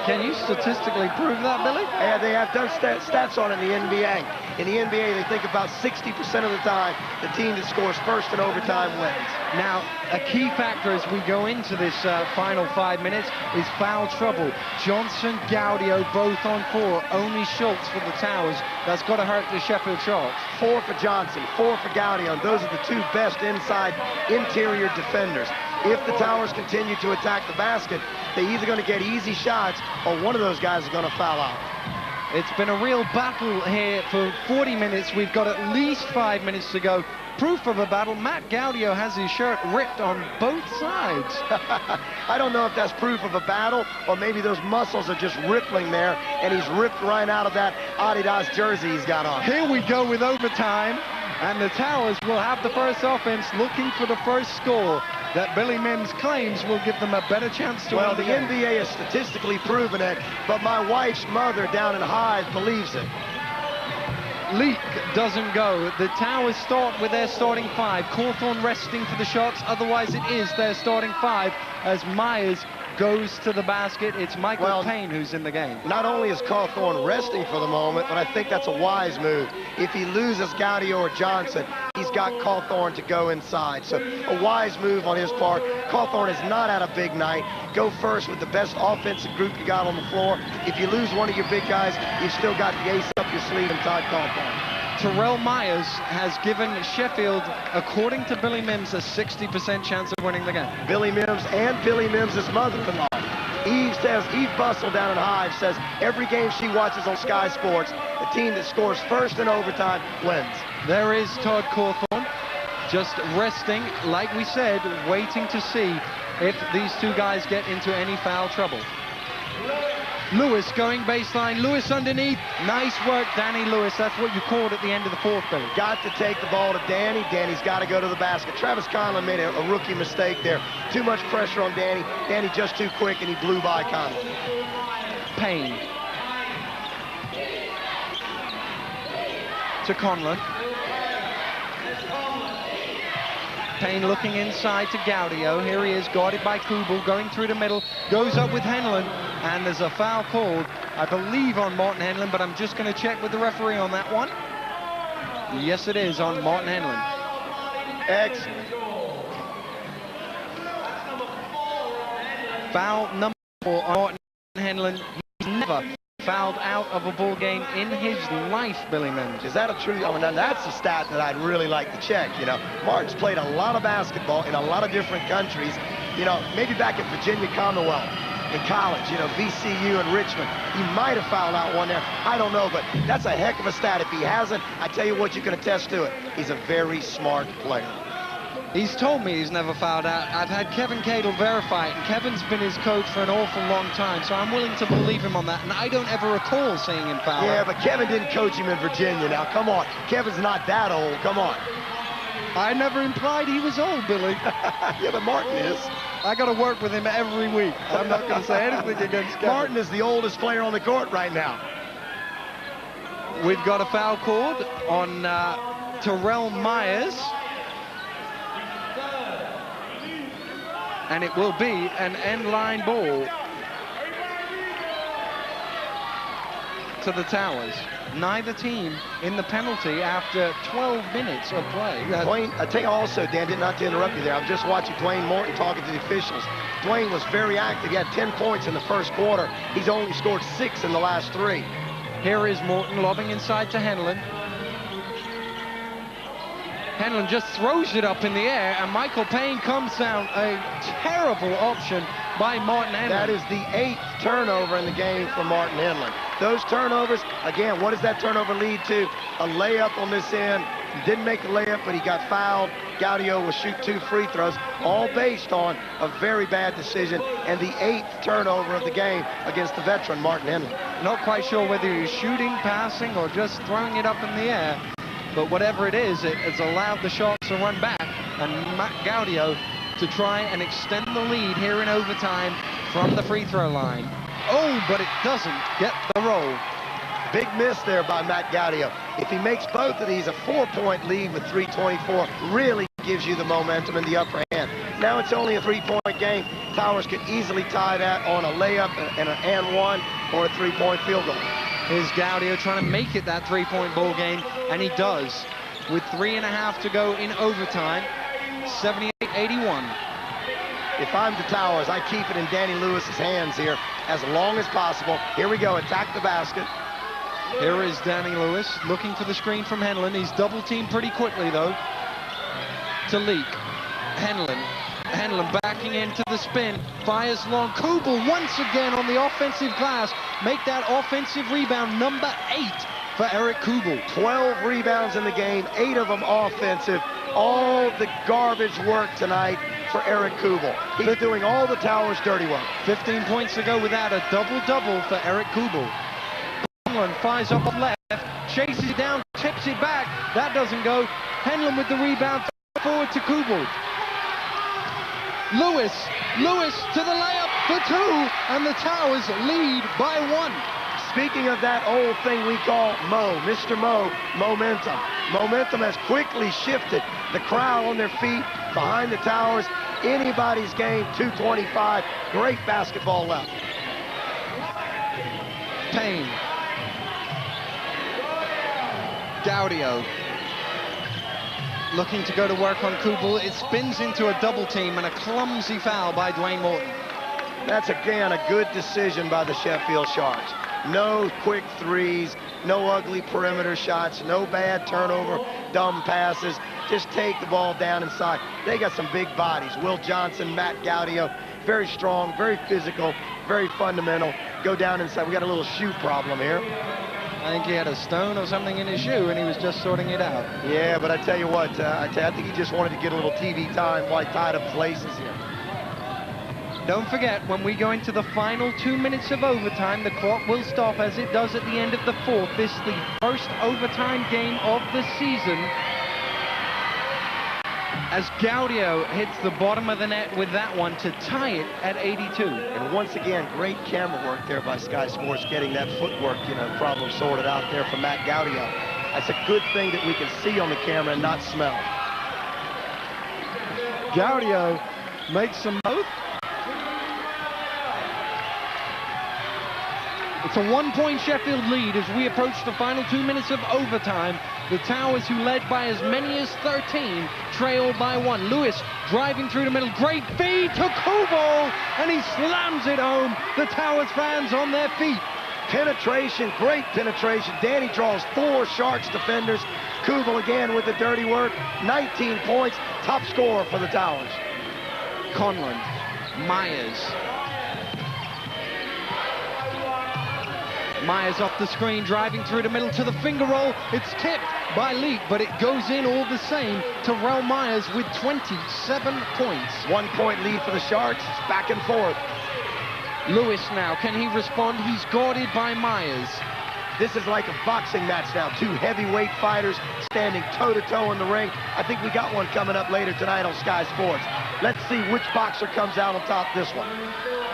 Can you statistically prove that, Billy? Yeah, they have done stats on it in the NBA. In the NBA, they think about 60% of the time the team that scores first in overtime wins. Now, a key factor as we go into this final 5 minutes is foul trouble. Johnson, Gaudio, both on 4. Only Schultz for the Towers. That's got to hurt the Sheffield Sharks. 4 for Johnson, 4 for Gaudio. And those are the 2 best inside interior defenders. If the Towers continue to attack the basket, they're either going to get easy shots or one of those guys is going to foul out. It's been a real battle here for 40 minutes. We've got at least 5 minutes to go. Proof of a battle. Matt Gaudio has his shirt ripped on both sides. I don't know if that's proof of a battle or maybe those muscles are just rippling there and he's ripped right out of that Adidas jersey he's got on. Here we go with overtime, and the Towers will have the first offense, looking for the first score that Billy Mims claims will give them a better chance to win. Well, the NBA has statistically proven it, but my wife's mother down in Hyde believes it. Leak doesn't go. The Towers start with their starting 5. Cauthorn resting for the Sharks, otherwise it is their starting 5 as Myers goes to the basket. It's Michael Payne who's in the game. Not only is Cauthorn resting for the moment, but I think that's a wise move. If he loses Gaudio or Johnson, he's got Cauthorn to go inside. So a wise move on his part. Cauthorn has not had a big night. Go first with the best offensive group you got on the floor. If you lose one of your big guys, you've still got the ace up your sleeve and Todd Cauthorn. Terrell Myers has given Sheffield, according to Billy Mims, a 60% chance of winning the game. Billy Mims and Billy Mims' mother-in-law. Eve Bustle down in Hive says every game she watches on Sky Sports, the team that scores first in overtime wins. There is Todd Cauthorn, just resting, like we said, waiting to see if these 2 guys get into any foul trouble. Lewis going baseline, Lewis underneath. Nice work, Danny Lewis. That's what you called at the end of the 4th, Billy. Got to take the ball to Danny. Danny's got to go to the basket. Travis Conlan made a rookie mistake there. Too much pressure on Danny. Danny just too quick, and he blew by Conlan. Payne. To Conlan. Payne looking inside to Gaudio. Here he is, guarded by Kubel, going through the middle, goes up with Henlan, and there's a foul called, I believe, on Morton Henlan, but I'm just going to check with the referee on that one. Yes, it is on Morton Henlan. Excellent. Foul number 4 on Morton Henlan. He's never fouled out of a ball game in his life, Billy Mims. Is that a true? I mean, that's a stat that I'd really like to check. You know, Martin's played a lot of basketball in a lot of different countries. You know, maybe back at Virginia Commonwealth in college, you know, VCU and Richmond. He might have fouled out one there. I don't know, but that's a heck of a stat. If he hasn't, I tell you what, you can attest to it. He's a very smart player. He's told me he's never fouled out. I've had Kevin Cadle verify it, and Kevin's been his coach for an awful long time, so I'm willing to believe him on that, and I don't ever recall seeing him foul out. Yeah, but Kevin didn't coach him in Virginia. Now, come on. Kevin's not that old. Come on. I never implied he was old, Billy. Yeah, but Martin is. I got to work with him every week. I'm not going to say anything against Kevin. Martin is the oldest player on the court right now. We've got a foul called on Terrell Myers. And it will be an end-line ball to the Towers. neither team in the penalty after 12 minutes of play. Dwayne, I tell you also, Dan, not to interrupt you there, I'm just watching Dwayne Morton talking to the officials. Dwayne was very active. He had 10 points in the first quarter. He's only scored 6 in the last 3. Here is Morton lobbing inside to Henlan. Henlan just throws it up in the air, and Michael Payne comes down. A terrible option by Martin Henlan. That is the 8th turnover in the game for Martin Henlan. Those turnovers, again, what does that turnover lead to? A layup on this end. He didn't make the layup, but he got fouled. Gaudio will shoot 2 free throws, all based on a very bad decision, and the 8th turnover of the game against the veteran Martin Henlan. Not quite sure whether he was shooting, passing, or just throwing it up in the air. But whatever it is, it has allowed the Sharks to run back, and Matt Gaudio to try and extend the lead here in overtime from the free throw line. Oh, but it doesn't get the roll. Big miss there by Matt Gaudio. If he makes both of these, a 4-point lead with 3:24 really gives you the momentum in the upper hand. Now it's only a 3-point game. Towers could easily tie that on a layup and an and one or a 3-point field goal. Here's Gaudio trying to make it that 3-point ball game, and he does. With 3.5 to go in overtime, 78-81. If I'm the Towers, I keep it in Danny Lewis's hands here as long as possible. Here we go, attack the basket. Here is Danny Lewis looking for the screen from Henlan. He's double-teamed pretty quickly, though, to Leak. Henlan backing into the spin, fires long. Kubel once again on the offensive glass. Make that offensive rebound number 8 for Eric Kubel. 12 rebounds in the game, 8 of them offensive. All the garbage work tonight for Eric Kubel. He's doing all the Towers' dirty work. 15 points to go without a double-double for Eric Kubel. Conlan fires up left, chases it down, tips it back. That doesn't go. Henlan with the rebound, forward to Kubel. Lewis to the layup for 2, and the Towers lead by 1. Speaking of that old thing we call Mr. Mo, momentum. Momentum has quickly shifted. The crowd on their feet behind the Towers. Anybody's game, 2:25. Great basketball left. Payne. Gaudio. Looking to go to work on Kubel. It spins into a double team and a clumsy foul by Dwayne Morton. That's, again, a good decision by the Sheffield Sharks. No quick threes, no ugly perimeter shots, no bad turnover, dumb passes. Just take the ball down inside. They got some big bodies. Will Johnson, Matt Gaudio, very strong, very physical, very fundamental. Go down inside. We got a little shoe problem here. I think he had a stone or something in his shoe, and he was just sorting it out. Yeah, but I tell you what, I think he just wanted to get a little TV time while he tied up places here. Don't forget, when we go into the final 2 minutes of overtime, the clock will stop as it does at the end of the 4th. This is the first overtime game of the season, as Gaudio hits the bottom of the net with that one to tie it at 82. And once again, great camera work there by Sky Sports, getting that footwork, problem sorted out there for Matt Gaudio. That's a good thing that we can see on the camera and not smell. Gaudio makes them both. It's a 1-point Sheffield lead as we approach the final 2 minutes of overtime. The Towers, who led by as many as 13, trail by 1. Lewis driving through the middle. Great feed to Kubel, and he slams it home. The Towers fans on their feet. Penetration, great penetration. Danny draws 4 Sharks defenders. Kubel again with the dirty work. 19 points, top scorer for the Towers. Conlan, Myers off the screen, driving through the middle to the finger roll. It's tipped by Leak, but it goes in all the same. Terrell Myers with 27 points. 1-point lead for the Sharks. It's back and forth. Lewis now, can he respond? He's guarded by Myers. This is like a boxing match now. 2 heavyweight fighters standing toe-to-toe in the ring. I think we got one coming up later tonight on Sky Sports. Let's see which boxer comes out on top this one.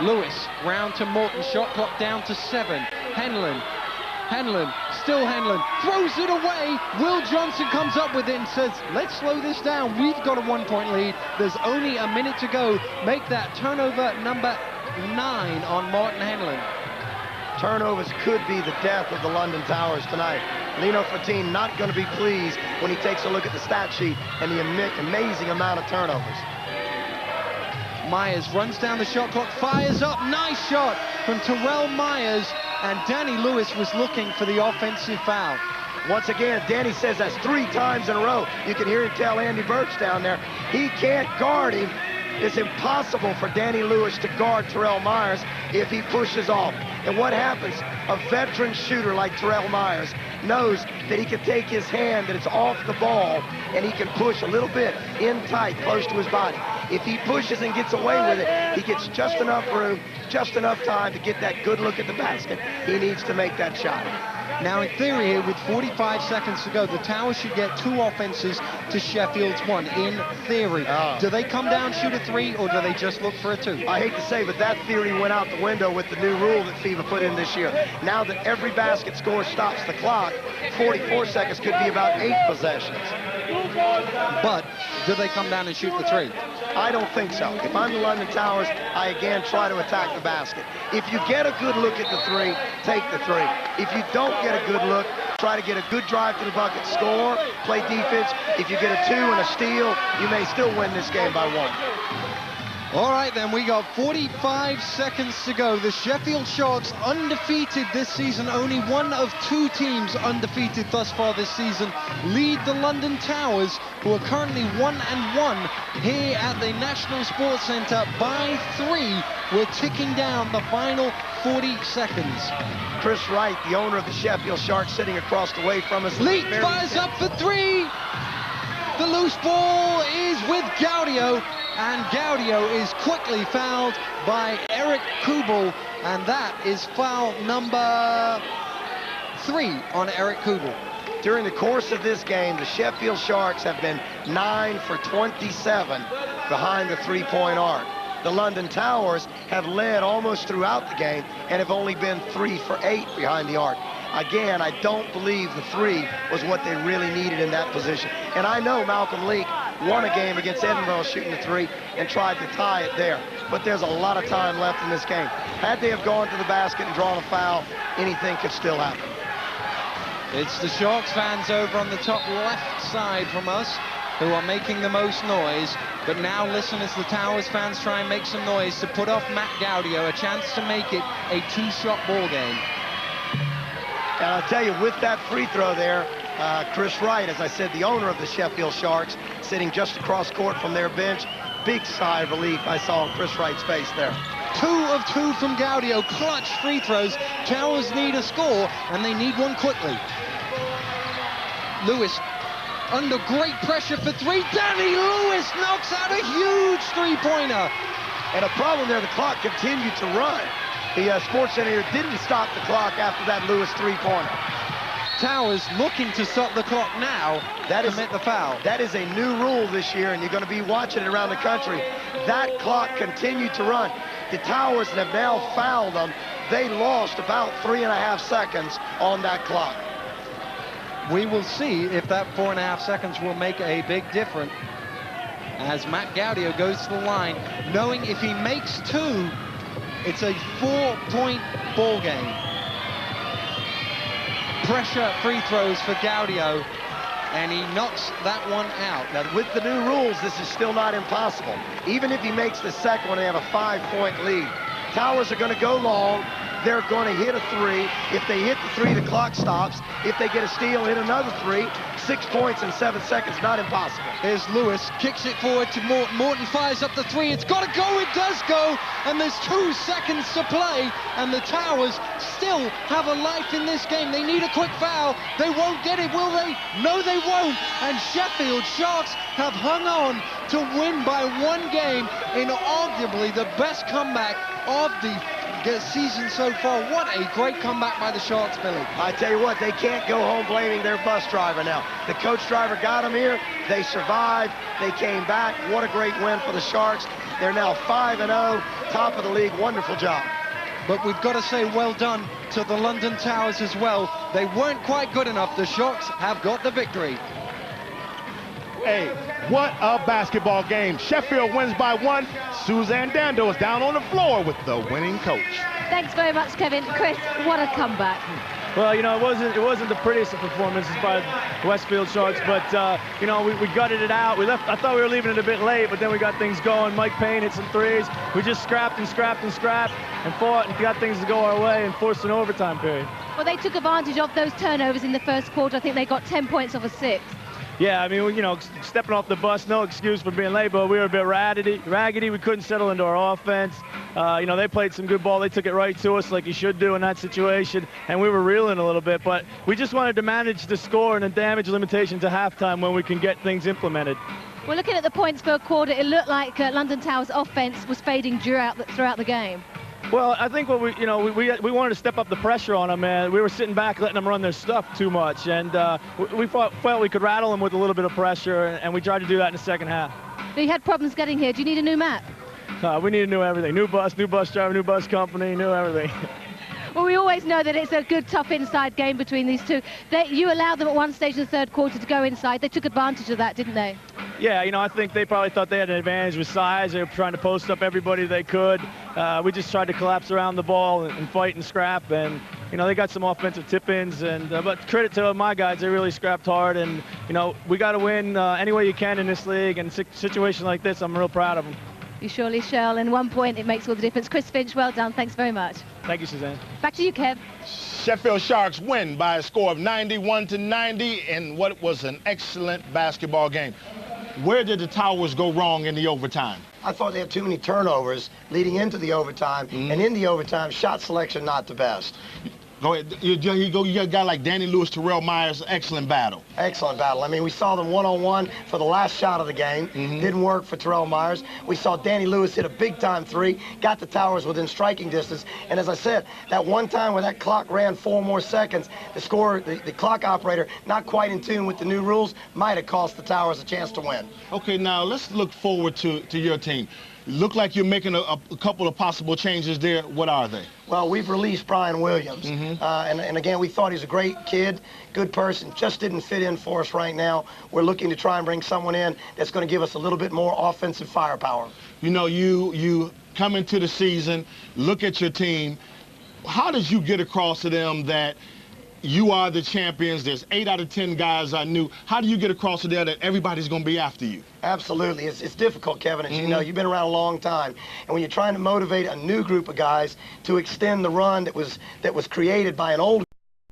Lewis, round to Morton, shot clock down to 7. Henlan, still Henlan, throws it away. Will Johnson comes up with it and says, let's slow this down. We've got a 1-point lead. There's only a minute to go. Make that turnover number 9 on Martin Henlan. Turnovers could be the death of the London Towers tonight. Lino Fertin not going to be pleased when he takes a look at the stat sheet and the amazing amount of turnovers. Myers runs down the shot clock, fires up, nice shot from Terrell Myers, and Danny Lewis was looking for the offensive foul. Once again, Danny says that's 3 times in a row. You can hear him tell Andy Birch down there, he can't guard him. It's impossible for Danny Lewis to guard Terrell Myers if he pushes off. And what happens? A veteran shooter like Terrell Myers knows that he can take his hand that it's off the ball and he can push a little bit in tight, close to his body. If he pushes and gets away with it, he gets just enough room, just enough time to get that good look at the basket. He needs to make that shot. Now, in theory here, with 45 seconds to go, the Towers should get 2 offenses to Sheffield's 1, in theory. Do they come down, shoot a 3, or do they just look for a 2? I hate to say, but that theory went out the window with the new rule that FIBA put in this year. Now that every basket score stops the clock, 44 seconds could be about 8 possessions. But do they come down and shoot the 3? I don't think so. If I'm the London Towers, I again try to attack the basket. If you get a good look at the 3, take the 3. If you don't get a good look, try to get a good drive to the bucket, score, play defense. If you get a 2 and a steal, you may still win this game by 1. All right, then, we got 45 seconds to go. The Sheffield Sharks undefeated this season. Only one of 2 teams undefeated thus far this season lead the London Towers, who are currently 1-1 here at the National Sports Centre by 3. We're ticking down the final 40 seconds. Chris Wright, the owner of the Sheffield Sharks, sitting across the way from us. Leak fires up for 3. The loose ball is with Gaudio, and Gaudio is quickly fouled by Eric Kubel, and that is foul number 3 on Eric Kubel. During the course of this game, the Sheffield Sharks have been 9 for 27 behind the 3-point arc. The London Towers have led almost throughout the game and have only been 3 for 8 behind the arc. Again, I don't believe the 3 was what they really needed in that position. And I know Malcolm Leak won a game against Edinburgh shooting the 3 and tried to tie it there. But there's a lot of time left in this game. Had they have gone to the basket and drawn a foul, anything could still happen. It's the Sharks fans over on the top left side from us who are making the most noise. But now listen as the Towers fans try and make some noise to put off Matt Gaudio, a chance to make it a 2-shot ball game. And I'll tell you, with that free throw there, Chris Wright, as I said, the owner of the Sheffield Sharks, sitting just across court from their bench, big sigh of relief I saw on Chris Wright's face there. 2 of 2 from Gaudio, clutch free throws. Towers need a score, and they need one quickly. Lewis under great pressure for 3. Danny Lewis knocks out a huge 3-pointer. And a problem there, the clock continued to run. The Sports Center here didn't stop the clock after that Lewis 3-pointer. Towers looking to stop the clock now to commit the foul. That is a new rule this year, and you're going to be watching it around the country. That clock continued to run. The Towers have now fouled them. They lost about 3.5 seconds on that clock. We will see if that 4.5 seconds will make a big difference as Matt Gaudio goes to the line, knowing if he makes 2, it's a 4-point ball game. Pressure free throws for Gaudio, and he knocks that one out. Now, with the new rules, this is still not impossible. Even if he makes the second one, they have a 5-point lead. Towers are going to go long. They're going to hit a 3. If they hit the 3, the clock stops. If they get a steal, hit another 3. 6 points in 7 seconds, not impossible. Here's Lewis, kicks it forward to Morton. Morton fires up the 3. It's got to go. It does go. And there's 2 seconds to play. And the Towers still have a life in this game. They need a quick foul. They won't get it, will they? No, they won't. And Sheffield Sharks have hung on to win by 1 game in arguably the best comeback of the season so far. What a great comeback by the Sharks, Billy. I tell you what, they can't go home blaming their bus driver now. The coach driver got them here. They survived. They came back. What a great win for the Sharks. They're now 5-0, top of the league. Wonderful job. But we've got to say well done to the London Towers as well. They weren't quite good enough. The Sharks have got the victory. Hey, what a basketball game. Sheffield wins by 1. Suzanne Dando is down on the floor with the winning coach. Thanks very much, Kevin. Chris, what a comeback. Well, you know, it wasn't the prettiest of performances by Westfield Sharks, but you know, we gutted it out. I thought we were leaving it a bit late, but then we got things going. Mike Payne hit some threes. We just scrapped and scrapped and scrapped and fought and got things to go our way and forced an overtime period. Well, they took advantage of those turnovers in the first quarter. I think they got 10 points off of 6. Yeah, I mean, you know, stepping off the bus, no excuse for being late, but we were a bit raggedy. We couldn't settle into our offense. You know, they played some good ball. They took it right to us like you should do in that situation, and we were reeling a little bit. But we just wanted to manage the score and the damage limitation to halftime when we can get things implemented. Well, looking at the points per quarter, it looked like London Tower's offense was fading throughout the game. Well, I think what we wanted to step up the pressure on them, and we were sitting back letting them run their stuff too much, and we felt we could rattle them with a little bit of pressure, and we tried to do that in the second half. You had problems getting here. Do you need a new map? We need to know everything. New bus driver, new bus company, new everything. Well, we always know that it's a good, tough inside game between these two. You allowed them at one stage in the third quarter to go inside. They took advantage of that, didn't they? Yeah, you know, I think they probably thought they had an advantage with size. They were trying to post up everybody they could. We just tried to collapse around the ball and fight and scrap. And, you know, they got some offensive tip-ins. But credit to my guys, they really scrapped hard. And, you know, we got to win any way you can in this league. And situations like this, I'm real proud of them. You surely shall. And 1 point, it makes all the difference. Chris Finch, well done. Thanks very much. Thank you, Suzanne. Back to you, Kev. Sheffield Sharks win by a score of 91-90 in what was an excellent basketball game. Where did the Towers go wrong in the overtime? I thought they had too many turnovers leading into the overtime, and in the overtime, shot selection not the best. Go ahead. You got a guy like Danny Lewis, Terrell Myers, excellent battle. Excellent battle. I mean, we saw them one-on-one for the last shot of the game. Didn't work for Terrell Myers. We saw Danny Lewis hit a big-time 3, got the Towers within striking distance. And as I said, that one time where that clock ran 4 more seconds, the clock operator, not quite in tune with the new rules, might have cost the Towers a chance to win. Okay, now let's look forward to your team. Look like you're making a couple of possible changes there. What are they? Well, we've released Brian Williams. And again, we thought he's a great kid, good person, just didn't fit in for us right now. We're looking to try and bring someone in that's going to give us a little bit more offensive firepower. You know, you come into the season, look at your team. How did you get across to them that you are the champions? There's 8 out of 10 guys I knew. How do you get across to there that everybody's going to be after you? Absolutely. It's difficult, Kevin, as you know. You've been around a long time. And when you're trying to motivate a new group of guys to extend the run that was created by an old